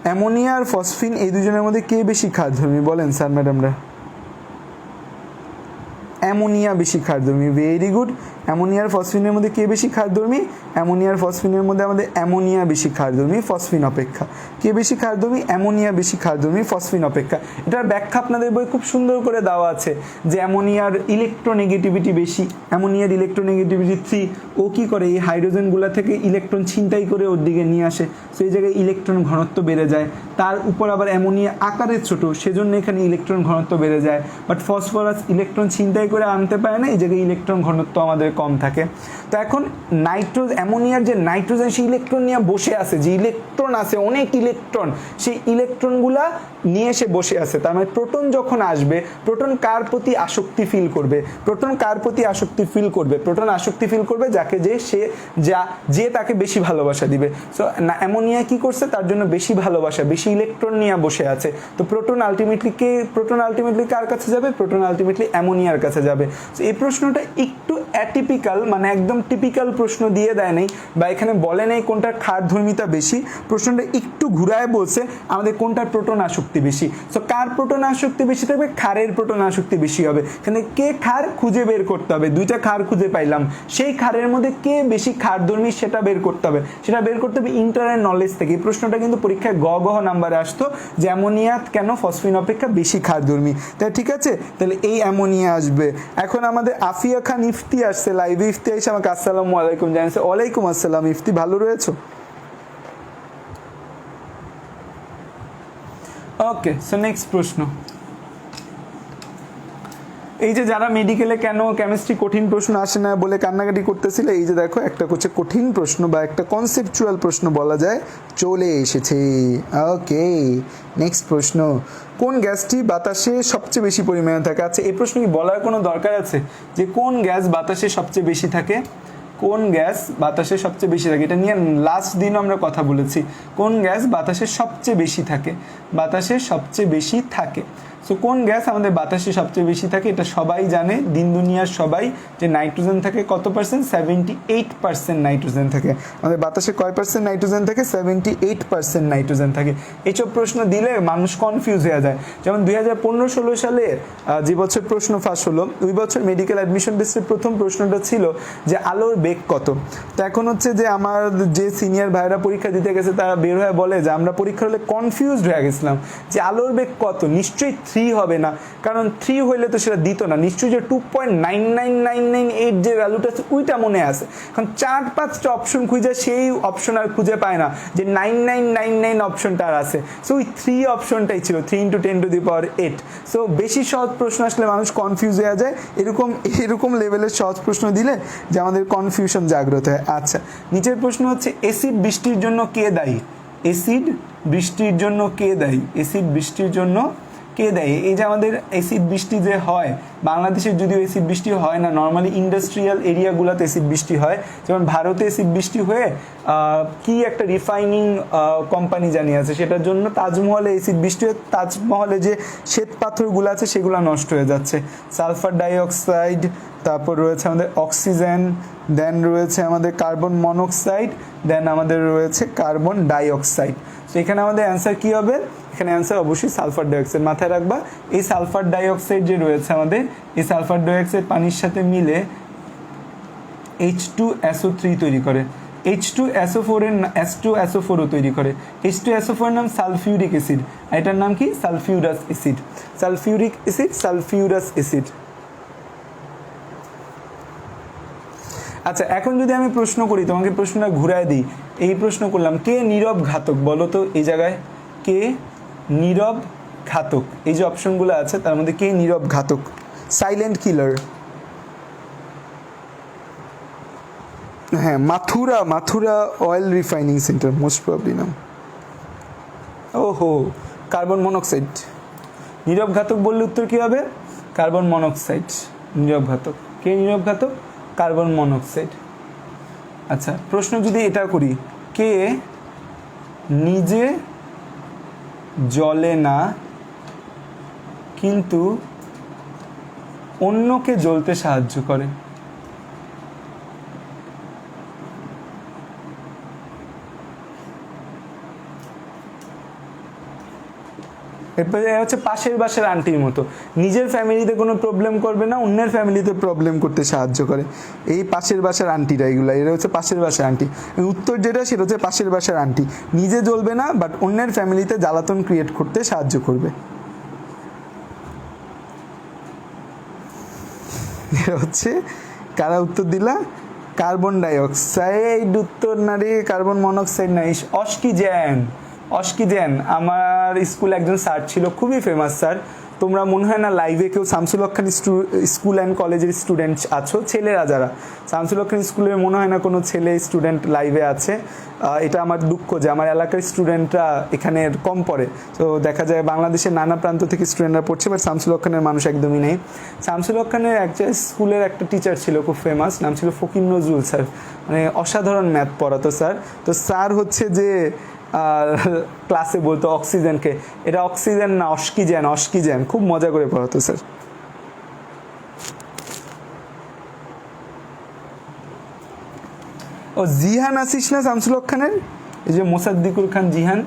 অ্যামোনিয়া আর ফসফিন এই দুজনের মধ্যে কে বেশি ক্ষারধর্মী বলেন স্যার ম্যাডামরা? অ্যামোনিয়া বেশি ক্ষারধর্মী। Very good. অ্যামোনিয়ার ফসফিনের মধ্যে কে বেশি ক্ষারধর্মী? অ্যামোনিয়ার ফসফিনের মধ্যে আমাদের অ্যামোনিয়া বেশি ক্ষারধর্মী ফসফিন অপেক্ষা। কে বেশি ক্ষারধর্মী? অ্যামোনিয়া বেশি ক্ষারধর্মী ফসফিন অপেক্ষা। এটার ব্যাখ্যা আপনাদের বই খুব সুন্দর করে দেওয়া আছে যে অ্যামোনিয়ার ইলেকট্রোনেগেটিভিটি বেশি, অ্যামোনিয়ার ইলেকট্রোনেগেটিভিটি 3। ও কী করে? এই হাইড্রোজেনগুলো থেকে ইলেকট্রন ছিনতাই করে ওর দিকে নিয়ে আসে, সেই জায়গায় ইলেকট্রন ঘনত্ব বেড়ে যায়। তার উপর আবার অ্যামোনিয়া আকারে ছোট, সেজন্য এখানে ইলেকট্রন ঘনত্ব বেড়ে যায়। বাট ফসফরাস ইলেকট্রন ছিনতাই করে আনতে পারে না, এই জায়গায় ইলেকট্রন ঘনত্ব আমাদের কম থাকে। তো এখন অ্যামোনিয়ার যে নাইট্রোজেন সেই ইলেকট্রন নিয়ে বসে আছে, যে ইলেকট্রন আছে অনেক ইলেকট্রন, সেই ইলেকট্রনগুলা নিয়ে এসে বসে আছে। তার মানে প্রোটন যখন আসবে, প্রোটন কার প্রতি আসক্তি ফিল করবে? প্রোটন কার প্রতি আসক্তি ফিল করবে? প্রোটন আসক্তি ফিল করবে যাকে যে তাকে বেশি ভালোবাসা দিবে। সো অ্যামোনিয়া কি করছে? তার জন্য বেশি ভালোবাসা, বেশি ইলেকট্রন নিয়ে বসে আছে। তো প্রোটন আলটিমেটলি কার কাছে যাবে? প্রোটন আলটিমেটলি অ্যামোনিয়ার কাছে যাবে। সো এই প্রশ্নটা একটু অ্যাটিপিক্যাল, মানে একদম টিপিক্যাল প্রশ্ন দিয়ে দেয় নাই বা এখানে বলে নেই কোনটার ক্ষারধর্মিতা বেশি। প্রশ্নটা একটু ঘুরায় বলছে আমাদের কোনটার প্রোটন আসক্তি বেশি। সো কার প্রোটন আসক্তি বেশি থাকবে? ক্ষারের প্রোটন আসক্তি বেশি হবে। এখানে কে ক্ষার খুঁজে বের করতে হবে। দুইটা ক্ষার খুঁজে পাইলাম, সেই ক্ষারের মধ্যে কে বেশি ক্ষারধর্মী সেটা বের করতে হবে। সেটা বের করতে হবে ইন্টারের নলেজ থেকে। এই প্রশ্নটা কিন্তু পরীক্ষায় গ নাম্বারে আসতো যে অ্যামোনিয়া কেন ফসফিন অপেক্ষা বেশি ক্ষারধর্মী। তাই ঠিক আছে, তাহলে এই অ্যামোনিয়া আসবে। এখন আমাদের আফিয়া খান ইফতি আসছে লাইভে। ইফতি এসে আমাকে আসসালামু আলাইকুম জানাচ্ছে। ওয়ালাইকুম আসসালাম। ইফতি ভালো রয়েছো? ওকে, সো নেক্সট প্রশ্ন। এই যে যারা মেডিকেলে কেন কেমিস্ট্রি কঠিন প্রশ্ন আসে না বলে কান্নাকাটি করতেছিল, এই যে দেখো একটা হচ্ছে কঠিন প্রশ্ন বা একটা কনসেপচুয়াল প্রশ্ন বলা যায় চলে এসেছে। ওকে, নেক্সট প্রশ্ন। কোন গ্যাসটি বাতাসে সবচেয়ে বেশি পরিমাণে থাকে? আচ্ছা, এই প্রশ্ন কি বলার কোনো দরকার আছে যে কোন গ্যাস বাতাসে সবচেয়ে বেশি থাকে? কোন গ্যাস বাতাসে সবচেয়ে বেশি থাকে? এটা নিয়ে লাস্ট দিনও আমরা কথা বলেছি। কোন গ্যাস বাতাসে সবচেয়ে বেশি থাকে? বাতাসে সবচেয়ে বেশি থাকে। সো কোন গ্যাস আমাদের বাতাসে সবচেয়ে বেশি থাকে? এটা সবাই জানে, দিন দুনিয়ার সবাই, যে নাইট্রোজেন থাকে কত পার্সেন্ট? 78% নাইট্রোজেন থাকে। আমাদের বাতাসে কয় পার্সেন্ট নাইট্রোজেন থাকে? 78% নাইট্রোজেন থাকে। এইসব প্রশ্ন দিলে মানুষ কনফিউজ হয়ে যায়। যেমন 2015-16 সালে যে বছর প্রশ্ন ফাঁস হলো, ওই বছর মেডিকেল অ্যাডমিশন টেস্টের প্রথম প্রশ্নটা ছিল যে আলোর বেগ কত। তো এখন হচ্ছে যে আমার যে সিনিয়র ভাইরা পরীক্ষা দিতে গেছে তারা বের হয়ে বলে যে আমরা পরীক্ষা হলে কনফিউজড হয়ে গেছিলাম যে আলোর বেগ কত, নিশ্চয়ই 3 3 হবে না, কারণ 3 হইলে তো সেটা দিত না, নিশ্চয়ই যে 2.99998 যে ভ্যালুটা আছে ওইটা মনে আছে। কারণ 4-5টা অপশন খুঁজে সেই অপশন আর খুঁজে পায় না যে 9999 অপশনটা আর আছে। সো ওই 3 অপশনটাই ছিল, 3 × 10⁸। সো বেশি সহজ প্রশ্ন আসলে মানুষ কনফিউজ হয়ে যায়, এরকম লেভেলের সহজ প্রশ্ন দিলে যে আমাদের কনফিউশন জাগ্রত হয়। আচ্ছা, নিচের প্রশ্ন হচ্ছে অ্যাসিড বৃষ্টির জন্য কে দায়ী? অ্যাসিড বৃষ্টির জন্য কে দায়ী? অ্যাসিড বৃষ্টির জন্য কে দেয়? এই যে আমাদের অ্যাসিড বৃষ্টি যে হয়, বাংলাদেশের যদিও অ্যাসিড বৃষ্টি হয় না, নর্মালি ইন্ডাস্ট্রিয়াল এরিয়াগুলোতে অ্যাসিড বৃষ্টি হয়। যেমন ভারতে অ্যাসিড বৃষ্টি হয়ে কি একটা রিফাইনিং কোম্পানি জানি আছে, সেটার জন্য তাজমহলে অ্যাসিড বৃষ্টি হয়ে তাজমহলে যে শ্বেত পাথরগুলো আছে সেগুলো নষ্ট হয়ে যাচ্ছে। সালফার ডাইঅক্সাইড, তারপর রয়েছে আমাদের অক্সিজেন, দেন রয়েছে আমাদের কার্বন মনোক্সাইড, দেন আমাদের রয়েছে কার্বন ডাইঅক্সাইড। তো এখানে আমাদের অ্যান্সার কী হবে? এখানে অ্যান্সার অবশ্যই সালফার ডাইঅক্সাইড। মাথায় রাখবা এই সালফার ডাইঅক্সাইড যে রয়েছে আমাদের, এই সালফার ডাইঅক্সাইড পানির সাথে মিলে H2SO3 তৈরি করে, H2SO4 এর H2SO4ও তৈরি করে। H2SO4 এর নাম সালফিউরিক অ্যাসিড, এটার নাম কি? Sulphurous acid. Sulphuric acid, sulphurous acid. আচ্ছা, এখন যদি আমি প্রশ্ন করি, তোমাকে প্রশ্নটা ঘুরায় দিই, এই প্রশ্ন করলাম কে নীরব ঘাতক? বলো তো এই জায়গায় কে নীরব ঘাতক? এই যে অপশনগুলো আছে তার মধ্যে কে নীরব ঘাতক? Silent killer. হ্যাঁ, Mathura oil refining centre most probably নাম। ওহো, কার্বন মনোক্সাইড। নীরব ঘাতক বললে উত্তর কী হবে? Carbon monoxide. নীরব ঘাতক কে? নীরব ঘাতক কার্বন মনোক্সাইড। আচ্ছা, প্রশ্ন যদি এটা করি, কে নিজে জ্বলে না কিন্তু অন্যকে জ্বলতে সাহায্য করে? এরপরে হচ্ছে পাশের বাসার আন্টির মতো, নিজের ফ্যামিলিতে কোনো প্রবলেম করবে না, অন্যের ফ্যামিলিতে প্রবলেম করতে সাহায্য করে। এই পাশের বাসার আন্টিরা, এরা হচ্ছে পাশের বাসার আন্টি। উত্তর যেটা সেটা হচ্ছে পাশের বাসার আন্টি, নিজে জ্বলবে না বাট অন্যের ফ্যামিলিতে জ্বালাতন ক্রিয়েট করতে সাহায্য করবে। এটা হচ্ছে কারা উত্তর দিলা? কার্বন ডাইঅক্সাইড উত্তর না রে, কার্বন মনোক্সাইড না। অস্কিজেন। আমার স্কুলে একজন স্যার ছিল, খুবই ফেমাস স্যার। তোমরা মনে হয় না লাইভে কেউ শামসুল হক খান স্কুল অ্যান্ড কলেজের স্টুডেন্ট আছো, ছেলেরা যারা শামসুল হক খান স্কুলের, মনে হয় না কোনো ছেলে স্টুডেন্ট লাইভে আছে। এটা আমার দুঃখ যে আমার এলাকার স্টুডেন্টরা এখানে কম পড়ে। তো দেখা যায় বাংলাদেশের নানা প্রান্ত থেকে স্টুডেন্টরা পড়ছে, বাট শামসুল হক খানের মানুষ একদমই নেই। শামসুল হক খানের একটা স্কুলের একটা টিচার ছিল খুব ফেমাস, নাম ছিল ফকির নজরুল স্যার। মানে অসাধারণ ম্যাথ পড়াতো স্যার। তো স্যার হচ্ছে যে ক্লাসে বলতো অক্সিজেনকে, এটা অক্সিজেন না অস্কিজেন, খুব মজা করে পড়াতো স্যার। ও জিহান আসিস না শামসুল হক খানের, এই যে মোসাদ্দিকুর খান জিহান।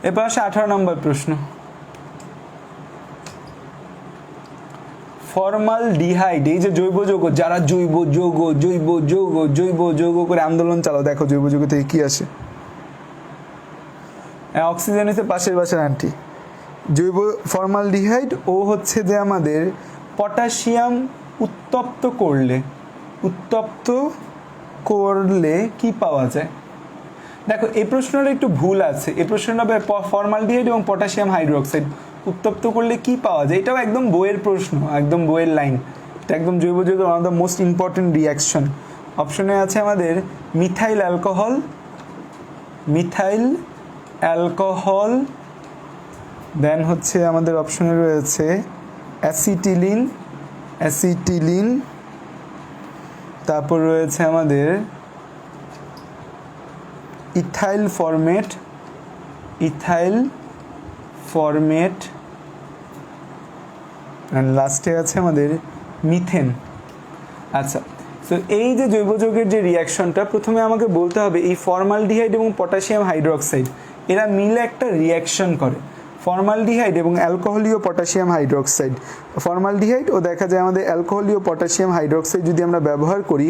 এরপর আসে 18 নম্বর প্রশ্ন। ফর্মালডিহাইড, এই যে জৈব যৌগ, যারা জৈব যৌগ করে আন্দোলন চালাও, দেখো জৈব যৌগ থেকে কি আসে? অক্সিজেন হচ্ছে পাশের বাসার আন্টি। জৈব ফর্মালডিহাইড ও হচ্ছে যে আমাদের পটাশিয়াম উত্তপ্ত করলে কি পাওয়া যায়? দেখো এই প্রশ্নটা একটু ভুল আছে, এই প্রশ্নটা ফর্মালডিহাইড এবং পটাশিয়াম হাইড্রোক্সাইড উত্তপ্ত করলে কি পাওয়া যায়, এটাও একদম বইয়ের প্রশ্ন, একদম বইয়ের লাইন। এটা একদম জৈব যৌগের one of the most important reaction. অপশনে আছে আমাদের মিথাইল অ্যালকোহল, দেন হচ্ছে আমাদের অপশনে রয়েছে অ্যাসিটিলিন, তারপর রয়েছে আমাদের ইথাইল ফরমেট, অ্যান্ড লাস্টে আছে আমাদের মিথেন। আচ্ছা, সো এই যে জৈব যৌগের যে রিয়াকশনটা, প্রথমে আমাকে বলতে হবে এই ফর্মালডিহাইড এবং পটাশিয়াম হাইড্রোক্সাইড এরা মিলে একটা রিয়াকশন করে। ফর্মালডিহাইড এবং অ্যালকোহলীয় পটাশিয়াম হাইড্রোক্সাইড, ফর্মালডিহাইড ও দেখা যায় আমাদের অ্যালকোহলীয় পটাশিয়াম হাইড্রোক্সাইড যদি আমরা ব্যবহার করি,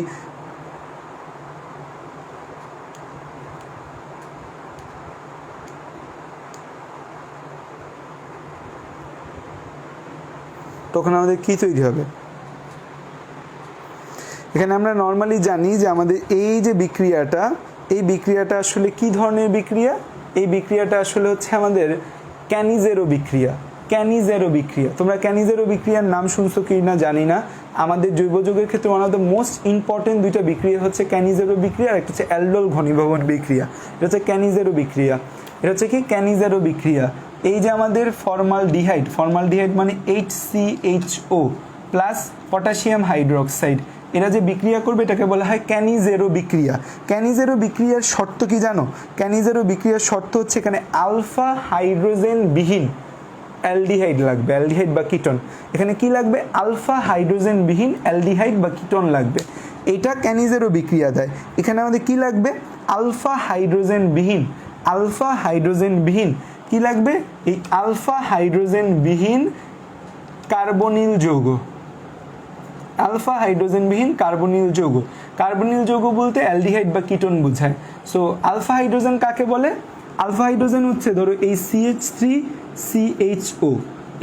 তখন আমাদের কি তৈরি হবে? এখানে আমরা নর্মালি জানি যে আমাদের এই যে বিক্রিয়াটা, এই বিক্রিয়াটা আসলে কি ধরনের বিক্রিয়া? এই বিক্রিয়াটা আসলে হচ্ছে আমাদের ক্যানিজেরো বিক্রিয়া। ক্যানিজেরো বিক্রিয়া, তোমরা ক্যানিজেরো বিক্রিয়ার নাম শুনছো কি না জানি না। আমাদের জৈব যৌগের ক্ষেত্রে one of the most important দুইটা বিক্রিয়া হচ্ছে ক্যানিজেরো বিক্রিয়া আর একটা হচ্ছে অ্যালডোল ঘনীভবন বিক্রিয়া। এটা হচ্ছে ক্যানিজেরো বিক্রিয়া। এটা হচ্ছে কি ক্যানিজেরো বিক্রিয়া। এই যে আমাদের ফর্মালডিহাইড, ফর্মালডিহাইড মানে HCHO প্লাস পটাশিয়াম হাইড্রোক্সাইড, এরা যে বিক্রিয়া করবে এটাকে বলা হয় ক্যানিজেরো বিক্রিয়া। ক্যানিজেরো বিক্রিয়ার শর্ত কি জানো? ক্যানিজেরো বিক্রিয়ার শর্ত হচ্ছে এখানে আলফা হাইড্রোজেন বিহীন অ্যালডিহাইড লাগবে, অ্যালডিহাইড বা কিটোন। এখানে কি লাগবে? আলফা হাইড্রোজেন বিহীন অ্যালডিহাইড বা কিটোন লাগবে। এটা ক্যানিজেরো বিক্রিয়া দেয়। এখানে আমাদের কি লাগবে? আলফা হাইড্রোজেন বিহীন, আলফা হাইড্রোজেন বিহীন কি লাগবে? এই আলফা হাইড্রোজেন বিহীন কার্বনিল যৌগ, আলফা হাইড্রোজেন বিহীন কার্বনিল যৌগ। কার্বনিল যৌগ বলতে অ্যালডিহাইড বা কিটোন বোঝায়। সো আলফা হাইড্রোজেন কাকে বলে? আলফা হাইড্রোজেন হচ্ছে ধরো এই CH3CHO,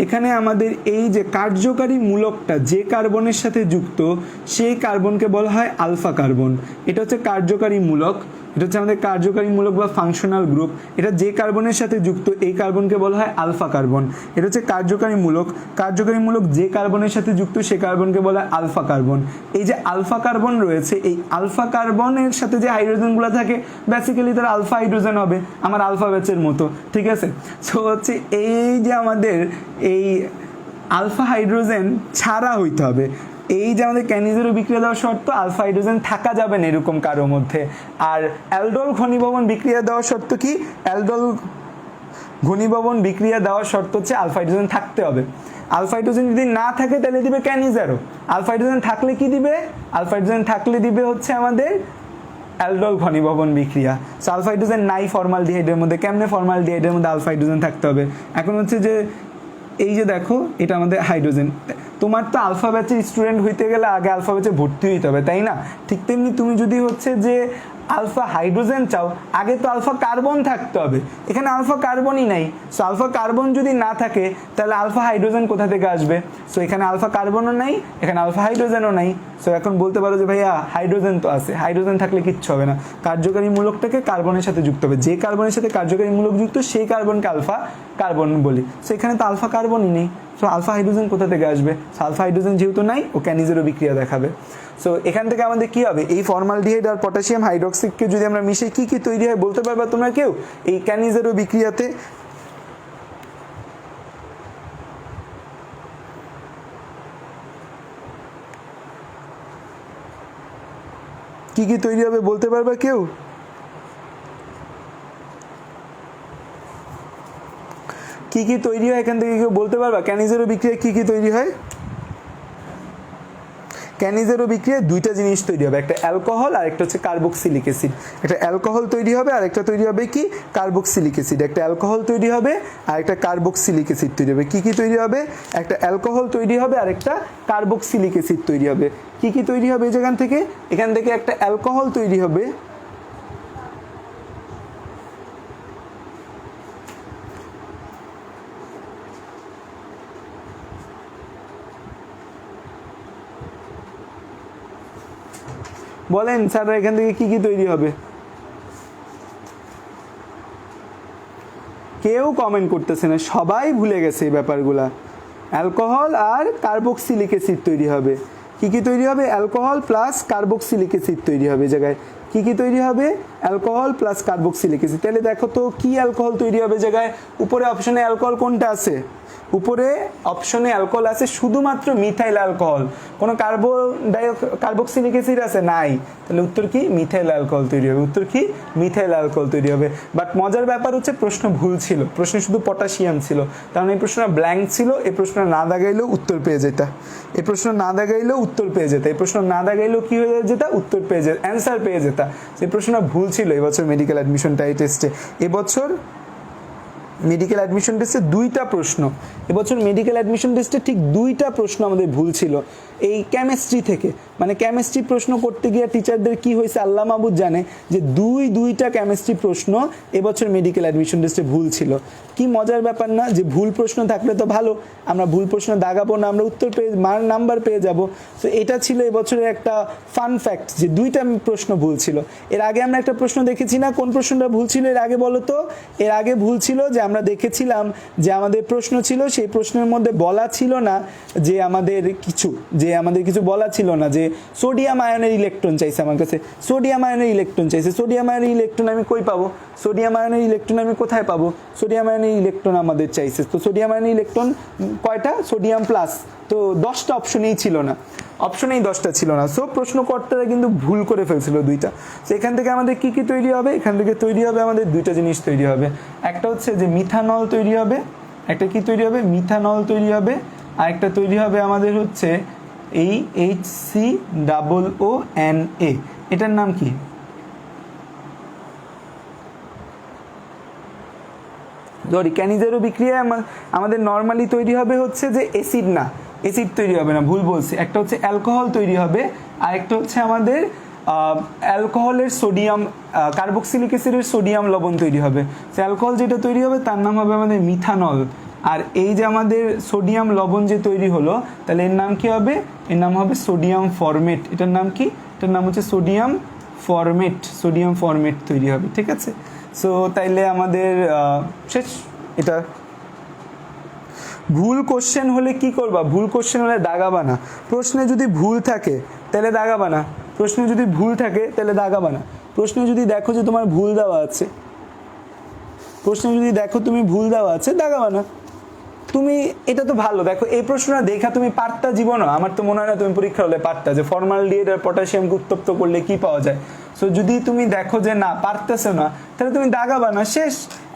এখানে আমাদের এই যে কার্যকারী মূলকটা যে কার্বনের সাথে যুক্ত সেই কার্বনকে বলা হয় আলফা কার্বন। এটা হচ্ছে কার্যকারী মূলক, এটা হচ্ছে আমাদের কার্যকারী মূলক বা ফাংশনাল গ্রুপ। এটা যে কার্বনের সাথে যুক্ত এই কার্বনকে বলা হয় আলফা কার্বন। এটা হচ্ছে কার্যকারী মূলক, কার্যকারী মূলক যে কার্বনের সাথে যুক্ত সে কার্বনকে বলা হয় আলফা কার্বন। এই যে আলফা কার্বন রয়েছে, এই আলফা কার্বনের সাথে যে হাইড্রোজেনগুলো থাকে বেসিক্যালি তার আলফা হাইড্রোজেন হবে, আমার আলফা ব্যাচের মতো, ঠিক আছে? সো হচ্ছে এই যে আমাদের এই আলফা হাইড্রোজেন ছাড়া হইতে হবে। এই যে আমাদের ক্যানিজেরো বিক্রিয়া দেওয়ার শর্ত আলফা হাইড্রোজেন থাকা যাবে না এরকম কারোর মধ্যে। আর অ্যালডোল ঘনীভবন বিক্রিয়া দেওয়ার শর্ত কি? অ্যালডোল ঘনীভবন বিক্রিয়া দেওয়ার শর্ত হচ্ছে আলফা হাইড্রোজেন থাকতে হবে। আলফা হাইড্রোজেন যদি না থাকে তাহলে দিবে ক্যানিজেরো। আলফা হাইড্রোজেন থাকলে কি দিবে? আলফা হাইড্রোজেন থাকলে দিবে হচ্ছে আমাদের অ্যালডোল ঘনীভবন বিক্রিয়া। সো আলফা হাইড্রোজেন নাই ফর্মালডিহাইডের মধ্যে। কেমনে ফর্মালডিহাইডের মধ্যে আলফা হাইড্রোজেন থাকতে হবে? এখন হচ্ছে যে এই যে দেখো এটা আমাদের হাইড্রোজেন, তোমার তো আলফা ব্যাচের স্টুডেন্ট হইতে গেলে আগে আলফা ব্যাচে ভর্তি হইতে হবে, তাই না? ঠিক তেমনি তুমি যদি হচ্ছে যে আলফা হাইড্রোজেন চাও আগে তো আলফা কার্বন থাকতে হবে। এখানে আলফা কার্বনই নাই। সো আলফা কার্বন যদি না থাকে তাহলে আলফা হাইড্রোজেন কোথা থেকে আসবে? সো এখানে আলফা কার্বনও নাই, এখানে আলফা হাইড্রোজেনও নাই। সো এখন বলতে পারো যে ভাইয়া হাইড্রোজেন তো আছে, হাইড্রোজেন থাকলে কিচ্ছু হবে না। কার্যকারী মূলকটাকে কার্বনের সাথে যুক্ত হবে, যে কার্বনের সাথে কার্যকারী মূলক যুক্ত সেই কার্বনকে আলফা কার্বন বলি। সো এখানে তো আলফা কার্বনই নেই, সো আলফা হাইড্রোজেন কোথা থেকে আসবে? আলফা হাইড্রোজেন যেহেতু নাই ও ক্যানিজেরো বিক্রিয়া দেখাবে। সো এখান থেকে আমাদের কি হবে? এই ফর্মালডিহাইড আর পটাশিয়াম হাইড্রোক্সাইডকে যদি আমরা মিশিয়ে কি কি তৈরি হয় বলতে পারবা তোমরা কেউ এই ক্যানিজেরো বিক্রিয়াতে? কি কি তৈরি হবে বলতে পারবা কেউ? কি কি তৈরি হয় এখান থেকে কেউ বলতে পারবা? ক্যানিজেরো বিক্রিয়া কি কি তৈরি হয়? ক্যানিজেরো বিক্রিয়ায় দুইটা জিনিস তৈরি হবে, একটা অ্যালকোহল আর একটা হচ্ছে কার্বক্সিলিক অ্যাসিড। একটা অ্যালকোহল তৈরি হবে আর একটা তৈরি হবে কি? Carboxylic acid. একটা অ্যালকোহল তৈরি হবে আর একটা কার্বক্সিলিক অ্যাসিড তৈরি হবে। কি কি তৈরি হবে? একটা অ্যালকোহল তৈরি হবে আর একটা কার্বক্সিলিক অ্যাসিড তৈরি হবে। কি কি তৈরি হবে এই জায়গা থেকে? এখান থেকে একটা অ্যালকোহল তৈরি হবে, বলেন স্যার এখান থেকে কি কি তৈরি হবে? কেউ কমেন্ট করতেছে না, সবাই ভুলে গেছে এই ব্যাপারগুলা। অ্যালকোহল আর কার্বক্সিলিক অ্যাসিড তৈরি হবে। কি কি তৈরি হবে? অ্যালকোহল প্লাস কার্বক্সিলিক অ্যাসিড তৈরি হবে। এই জায়গায় কি কি তৈরি হবে? Alcohol plus carboxylic acid. তাহলে দেখো তো কি অ্যালকোহল তৈরি হবে জায়গায়? উপরে অপশনে অ্যালকোহল কোনটা আছে? উপরে অপশনে অ্যালকোহল আছে শুধুমাত্র মিথাইল অ্যালকোহল। কোনো কার্বক্সিলিক অ্যাসিড আছে? নাই। তাহলে উত্তর কি? মিথাইল অ্যালকোহল তৈরি হবে। উত্তর কি? মিথাইল অ্যালকোহল তৈরি হবে। বাট মজার ব্যাপার হচ্ছে প্রশ্ন ভুল ছিল, প্রশ্নে শুধু পটাশিয়াম ছিল, কারণ এই প্রশ্নটা ব্ল্যাঙ্ক ছিল। এই প্রশ্ন না দাগাইলেও উত্তর পেয়ে যেতা, এই প্রশ্ন না দাগাইলেও উত্তর পেয়ে যেতা, এই প্রশ্ন না দাগাইলেও কি হয়ে যেতা? উত্তর পেয়ে যেত, অ্যান্সার পেয়ে যেতা। সেই প্রশ্নটা ভুল ছিল এবছর মেডিকেল অ্যাডমিশন টেস্টে। মেডিকেল অ্যাডমিশন টেস্টে 2টা প্রশ্ন, এবছর মেডিকেল অ্যাডমিশন টেস্টে ঠিক 2টা প্রশ্ন আমাদের ভুল ছিল এই কেমিস্ট্রি থেকে। মানে কেমিস্ট্রি প্রশ্ন করতে গিয়ে টিচারদের কি হয়েছে আল্লাহ মাহবুদ জানে, যে দুইটা কেমিস্ট্রি প্রশ্ন এবছর মেডিকেল অ্যাডমিশন টেস্টে ভুল ছিল। কি মজার ব্যাপার না, যে ভুল প্রশ্ন থাকলে তো ভালো, আমরা ভুল প্রশ্ন দাগাবো না, আমরা উত্তর পেয়ে নাম্বার পেয়ে যাব। তো এটা ছিল এবছরের একটা ফান ফ্যাক্ট যে 2টা প্রশ্ন ভুল ছিল। এর আগে আমরা একটা প্রশ্ন দেখেছি না, কোন প্রশ্নটা ভুল ছিল এর আগে বলো তো? এর আগে ভুল ছিল যে আমরা দেখেছিলাম যে আমাদের প্রশ্ন ছিল, সেই প্রশ্নের মধ্যে বলা ছিল না যে আমাদের কিছু বলা ছিল না যে সোডিয়াম আয়নের ইলেকট্রন চাইছে আমার কাছে, সোডিয়াম আয়নের ইলেকট্রন চাইছে। সোডিয়াম আয়নের ইলেকট্রন আমি কই পাবো? সোডিয়াম আয়নের ইলেকট্রন আমি কোথায় পাবো? সোডিয়াম আয়নের ইলেকট্রন আমাদের চাইছে। তো সোডিয়াম আয়নের ইলেকট্রন কয়টা? Sodium plus. তো 10টা অপশনেই ছিল না, অপশনেই 10টা ছিল না। সো প্রশ্নকর্তারা কিন্তু ভুল করে ফেলছিল 2টা। তো এখান থেকে আমাদের কি তৈরি হবে? এখান থেকে তৈরি হবে আমাদের 2টা জিনিস তৈরি হবে। একটা হচ্ছে যে মিথানল তৈরি হবে, একটা কি তৈরি হবে? মিথানল তৈরি হবে। আর একটা তৈরি হবে আমাদের হচ্ছে এই HCOONA, এটার নাম কি? সরি, ক্যানিজেরো বিক্রিয়ায় আমাদের নর্মালি তৈরি হবে হচ্ছে যে অ্যাসিড, না অ্যাসিড তৈরি হবে না, ভুল বলছি। একটা হচ্ছে অ্যালকোহল তৈরি হবে, আর একটা হচ্ছে আমাদের অ্যালকোহলের সোডিয়াম, কার্বক্সিলিক অ্যাসিডের সোডিয়াম লবণ তৈরি হবে। তো অ্যালকোহল যেটা তৈরি হবে তার নাম হবে আমাদের মিথানল। আর এই যে আমাদের সোডিয়াম লবণ যে তৈরি হলো, তাহলে এর নাম কি হবে? এর নাম হবে সোডিয়াম ফরমেট। এটার নাম কি? এটার নাম হচ্ছে সোডিয়াম ফরমেট তৈরি হবে। ঠিক আছে, সো তাইলে আমাদের শেষ। এটা ভুল কোশ্চেন হলে কি করবা? ভুল কোশ্চেন হলে দাগাবা না। প্রশ্নে যদি ভুল থাকে তাহলে দাগাবা না, প্রশ্নে যদি ভুল থাকে তাহলে দাগাবা না। প্রশ্নে যদি দেখো যে তোমার ভুল দেওয়া আছে, প্রশ্নে যদি দেখো তুমি ভুল দেওয়া আছে, দাগাবা না। তুমি এটা তো ভালো, দেখো এই প্রশ্নটা দেখা তুমি পারতা জীবনও? আমার তো মনে হয় না তুমি পরীক্ষা হলে পারতা যে ফর্মালডিহাইড আর পটাশিয়ামকে উত্তপ্ত করলে কি পাওয়া যায়। সো যদি তুমি দেখো যে না পারতেছো না, তাহলে তুমি দাগাবা না, শেষ।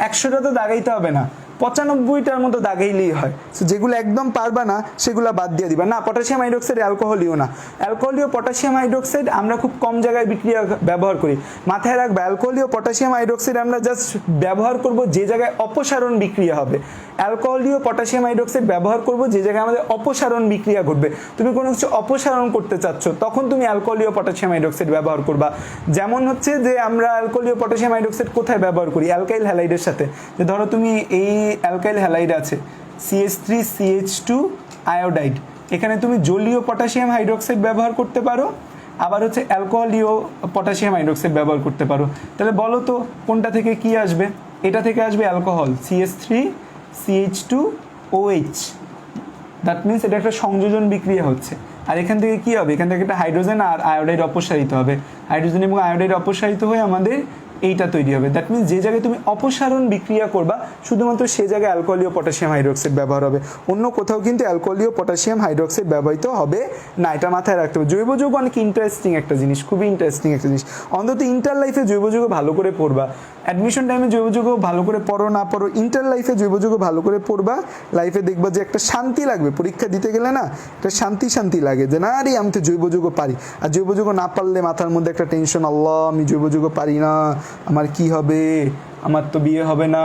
100টা তো দাগাইতে হবে না, 95টার মতো দাগাইলেই হয়। সো যেগুলো একদম পারবা না সেগুলো বাদ দিয়ে দিবা। না, পটাশিয়াম হাইড্রোক্সাইড অ্যালকোহলিও না, অ্যালকোহলীয় পটাশিয়াম হাইড্রোক্সাইড আমরা খুব কম জায়গায় বিক্রিয়া ব্যবহার করি। মাথায় রাখবা, অ্যালকোহলীয় পটাশিয়াম হাইড্রোক্সাইড আমরা জাস্ট ব্যবহার করব যে জায়গায় অপসারণ বিক্রিয়া হবে। অ্যালকোহলীয় পটাশিয়াম হাইড্রোক্সাইড ব্যবহার করব যে জায়গায় আমাদের অপসারণ বিক্রিয়া ঘটবে। তুমি কোনো কিছু অপসারণ করতে চাচ্ছ, তখন তুমি অ্যালকোহলীয় পটাশিয়াম হাইড্রোক্সাইড ব্যবহার করবা। যেমন হচ্ছে যে আমরা অ্যালকোহলীয় পটাশিয়াম হাইড্রোক্সাইড কোথায় ব্যবহার করি? অ্যালকাইল হ্যালাইডের সাথে। যে ধরো তুমি এই অ্যালকাইল হ্যালাইড আছে CH3CH2 আয়োডাইড, এখানে তুমি জলীয় পটাশিয়াম হাইড্রোক্সাইড ব্যবহার করতে পারো, আবার হচ্ছে অ্যালকোহলীয় পটাশিয়াম হাইড্রোক্সাইড ব্যবহার করতে পারো। তাহলে বলো তো কোনটা থেকে কি আসবে? এটা থেকে আসবে অ্যালকোহল CH3CH2OH, দ্যাট মিনস এটা একটা সংযোজন বিক্রিয়া হচ্ছে। আর এখান থেকে কি হবে? এখান থেকে একটা হাইড্রোজেন আর আয়োডাইড অপসারিত হবে, হাইড্রোজেন এবং আয়োডাইড অপসারিত হয়ে আমাদের এইটা তৈরি হবে। দ্যাট মিনস যে জায়গায় তুমি অপসারণ বিক্রিয়া করবা শুধুমাত্র সেই জায়গায় অ্যালকোহলীয় পটাশিয়াম হাইড্রোক্সাইড ব্যবহার হবে, অন্য কোথাও কিন্তু অ্যালকোহলীয় পটাশিয়াম হাইড্রোক্সাইড ব্যবহৃত হবে না। এটা মাথায় রাখতে হবে। জৈব যৌগ অনেক ইন্টারেস্টিং একটা জিনিস, খুবই ইন্টারেস্টিং একটা জিনিস। অন্তত ইন্টার লাইফে জৈব যৌগ ভালো করে পড়বা। অ্যাডমিশন টাইমে জৈব যৌগ ভালো করে পড়ো না পড়ো, ইন্টার লাইফে জৈব যৌগ ভালো করে পড়বা। লাইফে দেখবা যে একটা শান্তি লাগবে, পরীক্ষা দিতে গেলে না একটা শান্তি লাগে যে না রে আমি তো জৈব যৌগ পারি। আর জৈব যৌগ না পারলে মাথার মধ্যে একটা টেনশন, আল্লাহ আমি জৈব যৌগ পারি না, আমার কি হবে, আমার তো বিয়ে হবে না।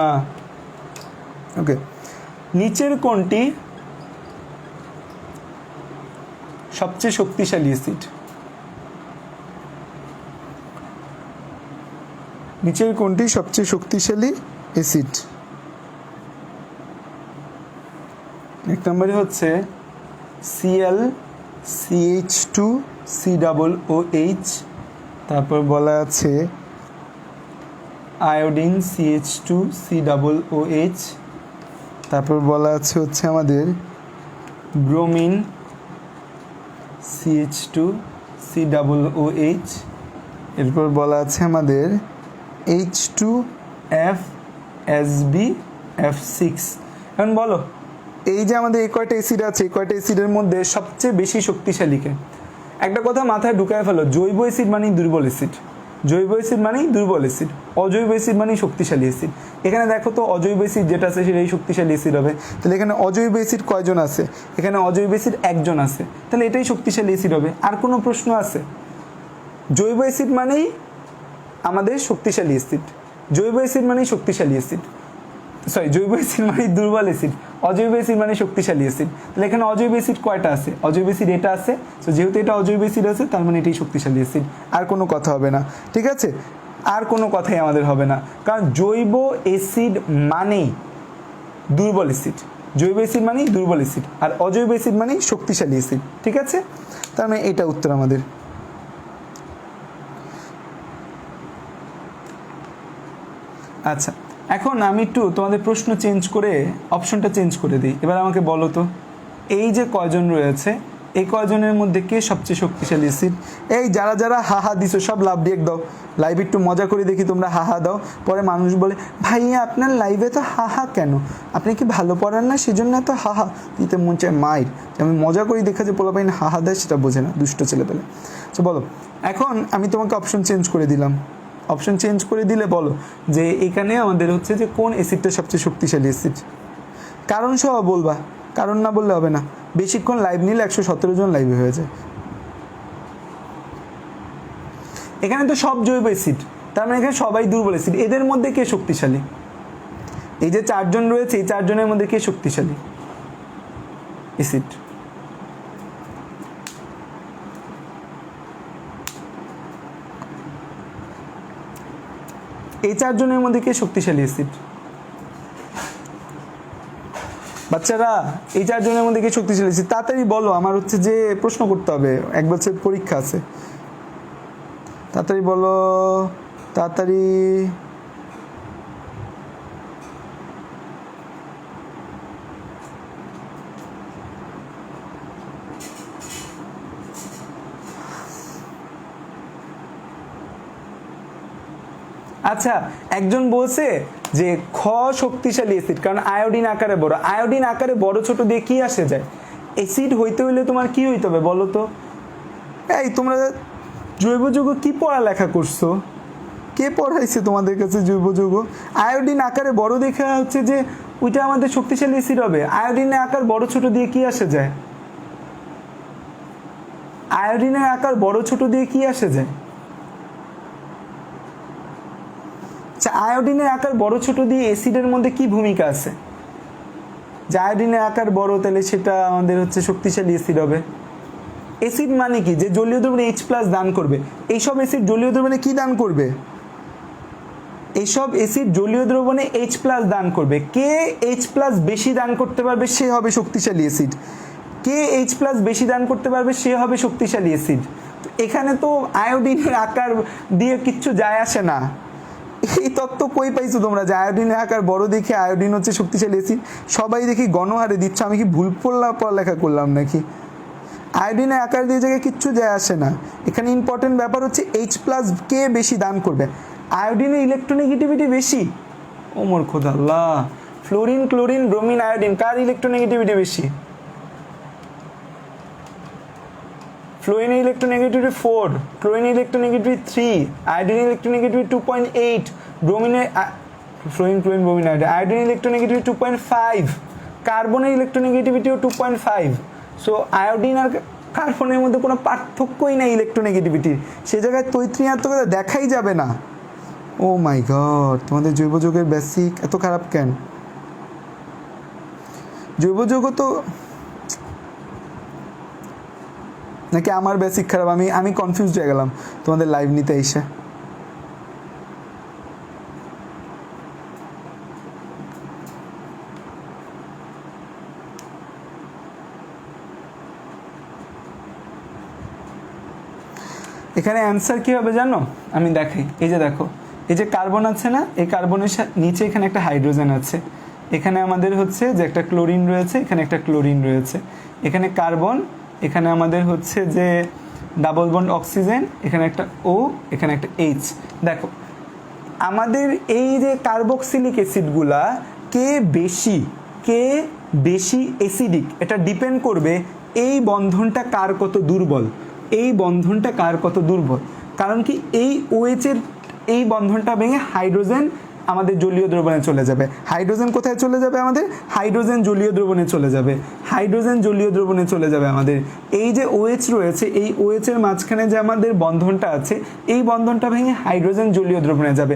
ওকে, নিচের কোনটি সবচেয়ে শক্তিশালী অ্যাসিড? নিচের কোনটি সবচেয়ে শক্তিশালী অ্যাসিড? এক নম্বরে হচ্ছে ClCH2COOH, তারপর বলা আছে আয়োডিন CH2COOH, তারপর বলা আছে হচ্ছে আমাদের ব্রোমিন CH2COOH, এরপর বলা আছে আমাদের H2FSbF6। এখন বলো এই যে আমাদের এই কয়টা অ্যাসিড আছে, এই কয়টা অ্যাসিডের মধ্যে সবচেয়ে বেশি শক্তিশালীকে? একটা কথা মাথায় ঢুকায় ফেলো, জৈব অ্যাসিড মানেই দুর্বল অ্যাসিড, জৈব অ্যাসিড মানেই দুর্বল অ্যাসিড, অজৈব অ্যাসিড মানেই শক্তিশালী অ্যাসিড। এখানে দেখো তো অজৈব অ্যাসিড যেটা আছে সেটাই শক্তিশালী অ্যাসিড হবে। তাহলে এখানে অজৈব অ্যাসিড কয়জন আছে? এখানে অজৈব অ্যাসিড একজন আছে, তাহলে এটাই শক্তিশালী অ্যাসিড হবে। আর কোনো প্রশ্ন আছে? জৈব অ্যাসিড মানেই আমাদের শক্তিশালী অ্যাসিড, জৈব অ্যাসিড মানেই শক্তিশালী অ্যাসিড। সরি জৈব অ্যাসিড মানে দুর্বল অ্যাসিড, অজৈব অ্যাসিড মানে শক্তিশালী অ্যাসিড। তাহলে এখানে অজৈব অ্যাসিড কয়টা আছে? অজৈব অ্যাসিড এটা আছে, তো যেহেতু এটা অজৈব অ্যাসিড আছে তার মানে এটাই শক্তিশালী অ্যাসিড। আর কোনো কথা হবে না, ঠিক আছে? আর কোনো কথাই আমাদের হবে না, কারণ জৈব অ্যাসিড মানেই দুর্বল অ্যাসিড, জৈব অ্যাসিড মানেই দুর্বল অ্যাসিড, আর অজৈব অ্যাসিড মানেই শক্তিশালী অ্যাসিড, ঠিক আছে? তার মানে এটা উত্তর আমাদের। আচ্ছা, এখন আমি একটু তোমাদের প্রশ্ন চেঞ্জ করে অপশনটা চেঞ্জ করে দিই। এবার আমাকে বলো তো, এই যে কয়জন রয়েছে এই কয়জনের মধ্যে কে সবচেয়ে শক্তিশালী অ্যাসিড? এই যারা যারা হাহা দিছো সব লাভ দিয়ে দাও, লাইভ একটু মজা করে দেখি তোমরা হাহা দাও। পরে মানুষ বলে ভাইয়া আপনার লাইভে তো হাহা কেন, আপনি কি ভালো পড়ান না সেজন্য তো হাহা দিতে মন চায় মায়ের। আমি মজা করি দেখা যে পোলাপাইন হাহা দেয় সেটা বোঝে না, দুষ্ট ছেলে পেলে। তো বলো, এখন আমি তোমাকে অপশন চেঞ্জ করে দিলাম, অপশন চেঞ্জ করে দিলে বলো যে এখানে আমাদের হচ্ছে যে কোন অ্যাসিডটা সবচেয়ে শক্তিশালী অ্যাসিড। কারণ সহ বলবা, কারণ না বললে হবে না, বেশিক্ষণ লাইভ নিলে 117 জন লাইভে হয়ে যায়। এখানে তো সব জৈব অ্যাসিড, তার মানে এখানে সবাই দুর্বল অ্যাসিড। এদের মধ্যে কে শক্তিশালী? এই যে 4 জন রয়েছে এই 4 জনের মধ্যে কে শক্তিশালী অ্যাসিড? এই 4 জনের মধ্যে কে শক্তিশালী অ্যাসিড? বাচ্চারা এই 4 জনের মধ্যে কে শক্তিশালী অ্যাসিড? তাড়াতাড়ি বলো, আমার হচ্ছে যে প্রশ্ন করতে হবে, 1 বছর পরীক্ষা আছে। তাড়াতাড়ি বলো, তাড়াতাড়ি। আচ্ছা, একজন বলছে যে খ শক্তিশালী অ্যাসিড, কারণ আয়োডিন আকারে বড়। আয়োডিন আকারে বড় ছোট দিয়ে কি আসে যায়? অ্যাসিড হইতে হইলে তোমার কি হইতে হবে বলো তো? এই তোমরা জৈব যৌগ কি পড়ালেখা করছো? কে পড়াইছে তোমাদের কাছে জৈব যৌগ? আয়োডিন আকারে বড় দেখা হচ্ছে যে ওইটা আমাদের শক্তিশালী অ্যাসিড হবে। আয়োডিনের আকার বড় ছোট দিয়ে কি আসে যায়? আয়োডিনের আকার বড় ছোট দিয়ে কি আসে যায়? আয়োডিনের আকার বড় ছোট দিয়ে অ্যাসিডের মধ্যে কি ভূমিকা আছে? যে আয়োডিনের আকার বড় তাহলে সেটা আমাদের হচ্ছে শক্তিশালী অ্যাসিড হবে। অ্যাসিড মানে কি? যে জলীয় দ্রবণে H+ দান করবে। এইসব অ্যাসিড জলীয় দ্রবণে কি দান করবে? এইসব অ্যাসিড জলীয় দ্রবণে H+ দান করবে। কে H+ বেশি দান করতে পারবে সে হবে শক্তিশালী অ্যাসিড। কে H+ বেশি দান করতে পারবে সে হবে শক্তিশালী অ্যাসিড। এখানে তো আয়োডিনের আকার দিয়ে কিচ্ছু যায় আসে না। এই তত্ত্ব কই পাইছো তোমরা যে আয়োডিনের আকার বড় দেখে আয়োডিন হচ্ছে শক্তিশালী অ্যাসিড? সবাই দেখি গণহারে দিচ্ছ, আমি কি ভুল পড়ালেখা করলাম নাকি? আয়োডিনের আকার দিয়ে জায়গায় কিচ্ছু যায় আসে না। এখানে ইম্পর্টেন্ট ব্যাপার হচ্ছে H+ কে বেশি দান করবে। আয়োডিনের ইলেকট্রোনেগেটিভিটি বেশি। ও মোর খোদা আল্লাহ, ফ্লোরিন, ক্লোরিন, ব্রোমিন, আয়োডিন কার ইলেকট্রোনেগেটিভিটি বেশি? ফ্লোরিনের ইলেকট্রোনেগেটিভিটি 4, ক্লোরিনের ইলেকট্রোনেগেটিভিটি 3, আয়োডিনের ইলেকট্রোনেগেটিভিটি 2.8, ব্রোমিনের ফ্লোরিন, ক্লোরিন, ব্রোমিন, আয়োডিনের ইলেকট্রোনেগেটিভিটি 2.5, কার্বনের ইলেকট্রোনেগেটিভিটিও 2.5। সো আয়োডিন আর কার্বনের মধ্যে কোনো পার্থক্যই নেই ইলেকট্রোনেগেটিভিটির। সে জায়গায় তৈত্রীয়াত্মকতা দেখাই যাবে না। ও মাই গড, তোমাদের জৈব যৌগের বেসিক এত খারাপ কেন? জৈব যৌগ তো নাকি আমার বেসিক খারাপ? আমি কনফিউজড হয়ে গেলাম তোমাদের লাইভ নিতে এসে। এখানে অ্যান্সার কী হবে জানো? আমি দেখাই, এই যে দেখো, এই যে কার্বন আছে না, এই কার্বনের নিচে এখানে একটা হাইড্রোজেন আছে, এখানে আমাদের হচ্ছে যে একটা ক্লোরিন রয়েছে, এখানে একটা ক্লোরিন রয়েছে, এখানে কার্বন, এখানে আমাদের হচ্ছে যে ডাবল বন্ড অক্সিজেন, এখানে একটা O, এখানে একটা H। দেখো আমাদের এই যে কার্বক্সিলিক অ্যাসিডগুলা কে বেশি অ্যাসিডিক এটা ডিপেন্ড করবে এই বন্ধনটা কার কত দুর্বল। এই বন্ধনটা কার কত দুর্বল, কারণ কি এই OH এর এই বন্ধনটা ভেঙে হাইড্রোজেন আমাদের জলীয় দ্রবণে চলে যাবে। হাইড্রোজেন কোথায় চলে যাবে আমাদের? হাইড্রোজেন জলীয় দ্রবণে চলে যাবে। হাইড্রোজেন জলীয় দ্রবণে চলে যাবে আমাদের। এই যে OH রয়েছে, এই OH এর মাঝখানে যে আমাদের বন্ধনটা আছে, এই বন্ধনটা ভেঙে হাইড্রোজেন জলীয় দ্রবণে যাবে।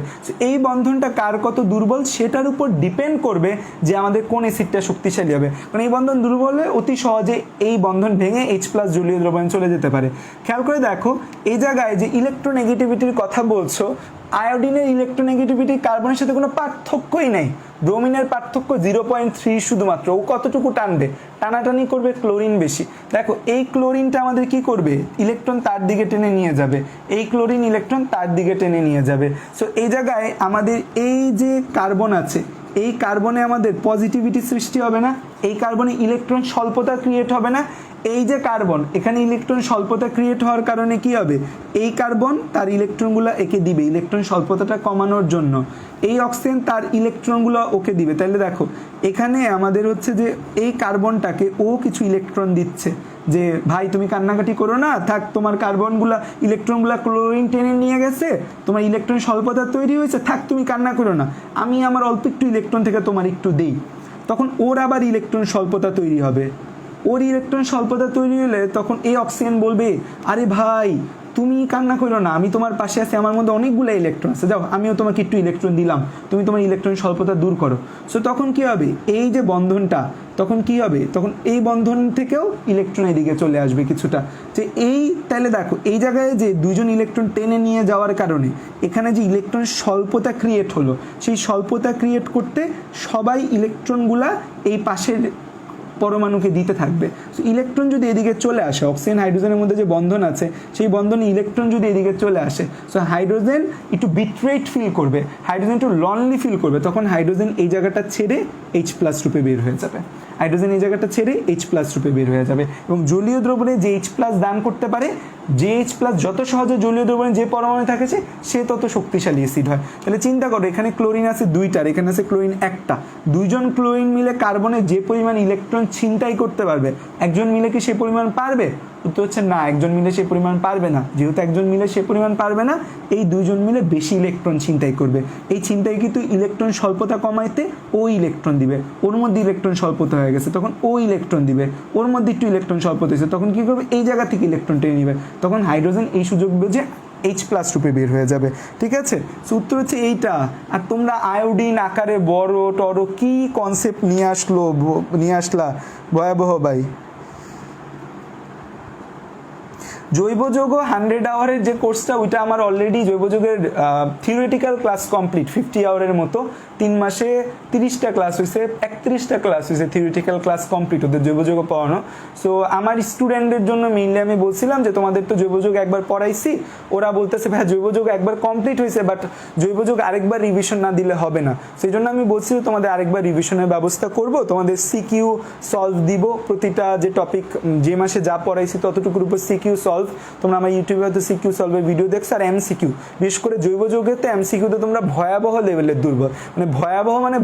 এই বন্ধনটা কার কত দুর্বল সেটার উপর ডিপেন্ড করবে যে আমাদের কোন অ্যাসিডটা শক্তিশালী হবে। কারণ এই বন্ধন দুর্বল হলে অতি সহজে এই বন্ধন ভেঙে H+ জলীয় দ্রবণে চলে যেতে পারে। খেয়াল করে দেখো, এই জায়গায় যে ইলেকট্রোনেগেটিভিটির কথা বলছো, আয়োডিনের ইলেকট্রোনেগেটিভিটি কার্বনের সাথে কোনো পার্থক্যই নেই। ব্রোমিনের পার্থক্য 0.3 শুধুমাত্র। ও কতটুকু টানবে? টানাটানি করবে ক্লোরিন বেশি। দেখো এই ক্লোরিনটা আমাদের কি করবে? ইলেকট্রন তার দিকে টেনে নিয়ে যাবে। এই ক্লোরিন ইলেকট্রন তার দিকে টেনে নিয়ে যাবে। সো এই জায়গায় আমাদের এই যে কার্বন আছে, এই কার্বনে আমাদের পজিটিভিটি সৃষ্টি হবে না, এই কার্বনে ইলেকট্রন স্বল্পতা ক্রিয়েট হবে না। এই যে কার্বন, এখানে ইলেকট্রন স্বল্পতা ক্রিয়েট হওয়ার কারণে কি হবে? এই কার্বন তার ইলেকট্রনগুলো একে দিবে ইলেকট্রন স্বল্পতাটা কমানোর জন্য। এই অক্সিজেন তার ইলেকট্রনগুলো ওকে দিবে। তাহলে দেখো এখানে আমাদের হচ্ছে যে এই কার্বনটাকে ও কিছু ইলেকট্রন দিচ্ছে যে ভাই তুমি কান্নাকাটি করো না, থাক তোমার কার্বনগুলা ইলেকট্রনগুলা ক্লোরিন টেনে নিয়ে গেছে, তোমার ইলেকট্রন স্বল্পতা তৈরি হয়েছে, থাক তুমি কান্না করো না, আমি আমার অল্প একটু ইলেকট্রন থেকে তোমার একটু দেই। তখন ওর আবার ইলেকট্রন স্বল্পতা তৈরি হবে। ওর ইলেকট্রন স্বল্পতা তৈরি হলে তখন এই অক্সিজেন বলবে আরে ভাই তুমি কান্না করো না, আমি তোমার পাশে আছি, আমার মধ্যে অনেকগুলো ইলেকট্রন আছে, যাও আমিও তোমাকে একটু ইলেকট্রন দিলাম, তুমি তোমার ইলেকট্রন স্বল্পতা দূর করো। সো তখন কি হবে? এই যে বন্ধনটা, তখন কি হবে? তখন এই বন্ধন থেকেও ইলেকট্রন এদিকে চলে আসবে কিছুটা। যে এই তাহলে দেখো এই জায়গায় যে দুইজন ইলেকট্রন টেনে নিয়ে যাওয়ার কারণে এখানে যে ইলেকট্রন স্বল্পতা ক্রিয়েট হলো, সেই স্বল্পতা ক্রিয়েট করতে সবাই ইলেকট্রনগুলা এই পাশের পরমাণুকে দিতে থাকবে। সো ইলেকট্রন যদি এদিকে চলে আসে, অক্সিজেন হাইড্রোজেনের মধ্যে যে বন্ধন আছে সেই বন্ধনে ইলেকট্রন যদি এদিকে চলে আসে, সো হাইড্রোজেন একটু বিট্রেট ফিল করবে, হাইড্রোজেন একটু লনলি ফিল করবে, তখন হাইড্রোজেন এই জায়গাটা ছেড়ে H+ রূপে বের হয়ে যাবে। হাইড্রোজেন এই জায়গাটা ছেড়ে H+ রূপে বের হয়ে যাবে। এবং জলীয় দ্রবণে যে H+ দান করতে পারে, যে H+ যত সহজে জলীয় দ্রবণে যে পরমাণু থাকেছে সে তত শক্তিশালী অ্যাসিড হয়। তাহলে চিন্তা করো, এখানে ক্লোরিন আছে 2টার, এখানে আছে ক্লোরিন 1টা, দুইজন ক্লোরিন মিলে কার্বনে যে পরিমাণ ইলেকট্রন ছিনতাই করতে পারবে, একজন মিলে কি সে পরিমাণ পারবে? উত্তর হচ্ছে না, একজন মিলে সে পরিমাণ পারবে না। যেহেতু একজন মিলে সে পরিমাণ পারবে না, এই দুইজন মিলে বেশি ইলেকট্রন ছিনতাই করবে। এই ছিনতাই কিন্তু ইলেকট্রন স্বল্পতা কমাইতে ও ইলেকট্রন দিবে, ওর মধ্যে ইলেকট্রন স্বল্পতা হয়ে গেছে তখন ও ইলেকট্রন দিবে, ওর মধ্যে একটু ইলেকট্রন স্বল্পতা হয়েছে তখন কি করবে? এই জায়গা থেকে ইলেকট্রন টেনে নিবে, তখন হাইড্রোজেন এই সুযোগ বুঝে H+ রূপে বের হয়ে যাবে। ঠিক আছে, সো উত্তর হচ্ছে এইটা। আর তোমরা আয়োডিন আকারে বড় টড় কি কনসেপ্ট নিয়ে আসলা ভয়াবহ ভাই। জৈব যৌগ 100 আওয়ারের যে কোর্সটা, ওইটা আমার অলরেডি জৈব যৌগের থিওরিটিক্যাল ক্লাস কমপ্লিট 50 আওয়ারের মতো। 3 মাসে 30টা ক্লাস হয়েছে, 31টা ক্লাস হয়েছে, থিওরিটিক্যাল ক্লাস কমপ্লিট ওদের জৈব যৌগ পড়ানো। সো আমার স্টুডেন্টদের জন্য মেইনলি আমি বলছিলাম যে তোমাদের তো জৈব যৌগ একবার পড়াইছি, ওরা বলতেছে ভাই জৈব যৌগ একবার কমপ্লিট হয়েছে, বাট জৈব যৌগ আরেকবার রিভিশন না দিলে হবে না। সেই জন্য আমি বলছি তোমাদের আরেকবার রিভিশনের ব্যবস্থা করব, তোমাদের সিকিউ সলভ দিব, প্রতিটা যে টপিক যে মাসে যা পড়াইছি ততটুকুর উপর সিকিউ সলভ। তোমরা আমার ইউটিউবে হয়তো সিকিউ সলভের ভিডিও দেখছো। আর MCQ, বিশেষ করে জৈব যৌগেতে MCQতে তোমরা ভয়াবহ লেভেলের দুর্বল, মানে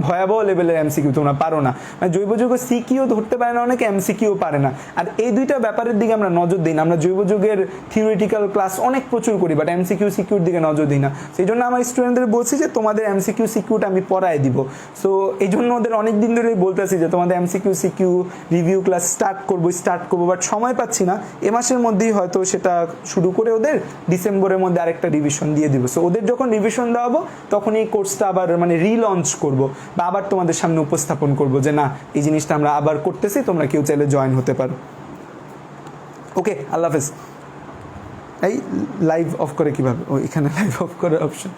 ভয়াবহ লেভেলের MCQ তোমরা পারো না। মানে জৈব যৌগ সিকিউ ধরতে পারে না অনেকে, MCQ পারে না। আর এই দুইটা ব্যাপারের দিকে আমরা নজর দিই না। আমরা জৈব যৌগের থিওরিটিক্যাল ক্লাস অনেক প্রচুর করি, বাট MCQ সিকিউর দিকে নজর দিই না। সেই জন্য আমার স্টুডেন্টদের বলছি যে তোমাদের MCQ সিকিউটা আমি পড়ায় দিব। সো এই জন্য ওদের অনেক দিন ধরেই বলতেছি যে তোমাদের MCQ CQ review class start করবো, বাট সময় পাচ্ছি না। এ মাসের মধ্যেই হয়তো সেটা শুরু করে ওদের ডিসেম্বরের মধ্যে আরেকটা রিভিশন দিয়ে দিব। সো ওদের যখন রিভিশন দেওয়াবো তখন এই কোর্সটা আবার মানে রিলঞ্চ করব, বা আবার তোমাদের সামনে উপস্থাপন করব যে না এই জিনিসটা আমরা আবার করতেছি, তোমরা কেউ চাইলে জয়েন হতে পারো। ওকে, আল্লাহ হাফেজ। এই লাইভ অফ করে কিভাবে? ও এখানে লাইভ অফ করে অপশন।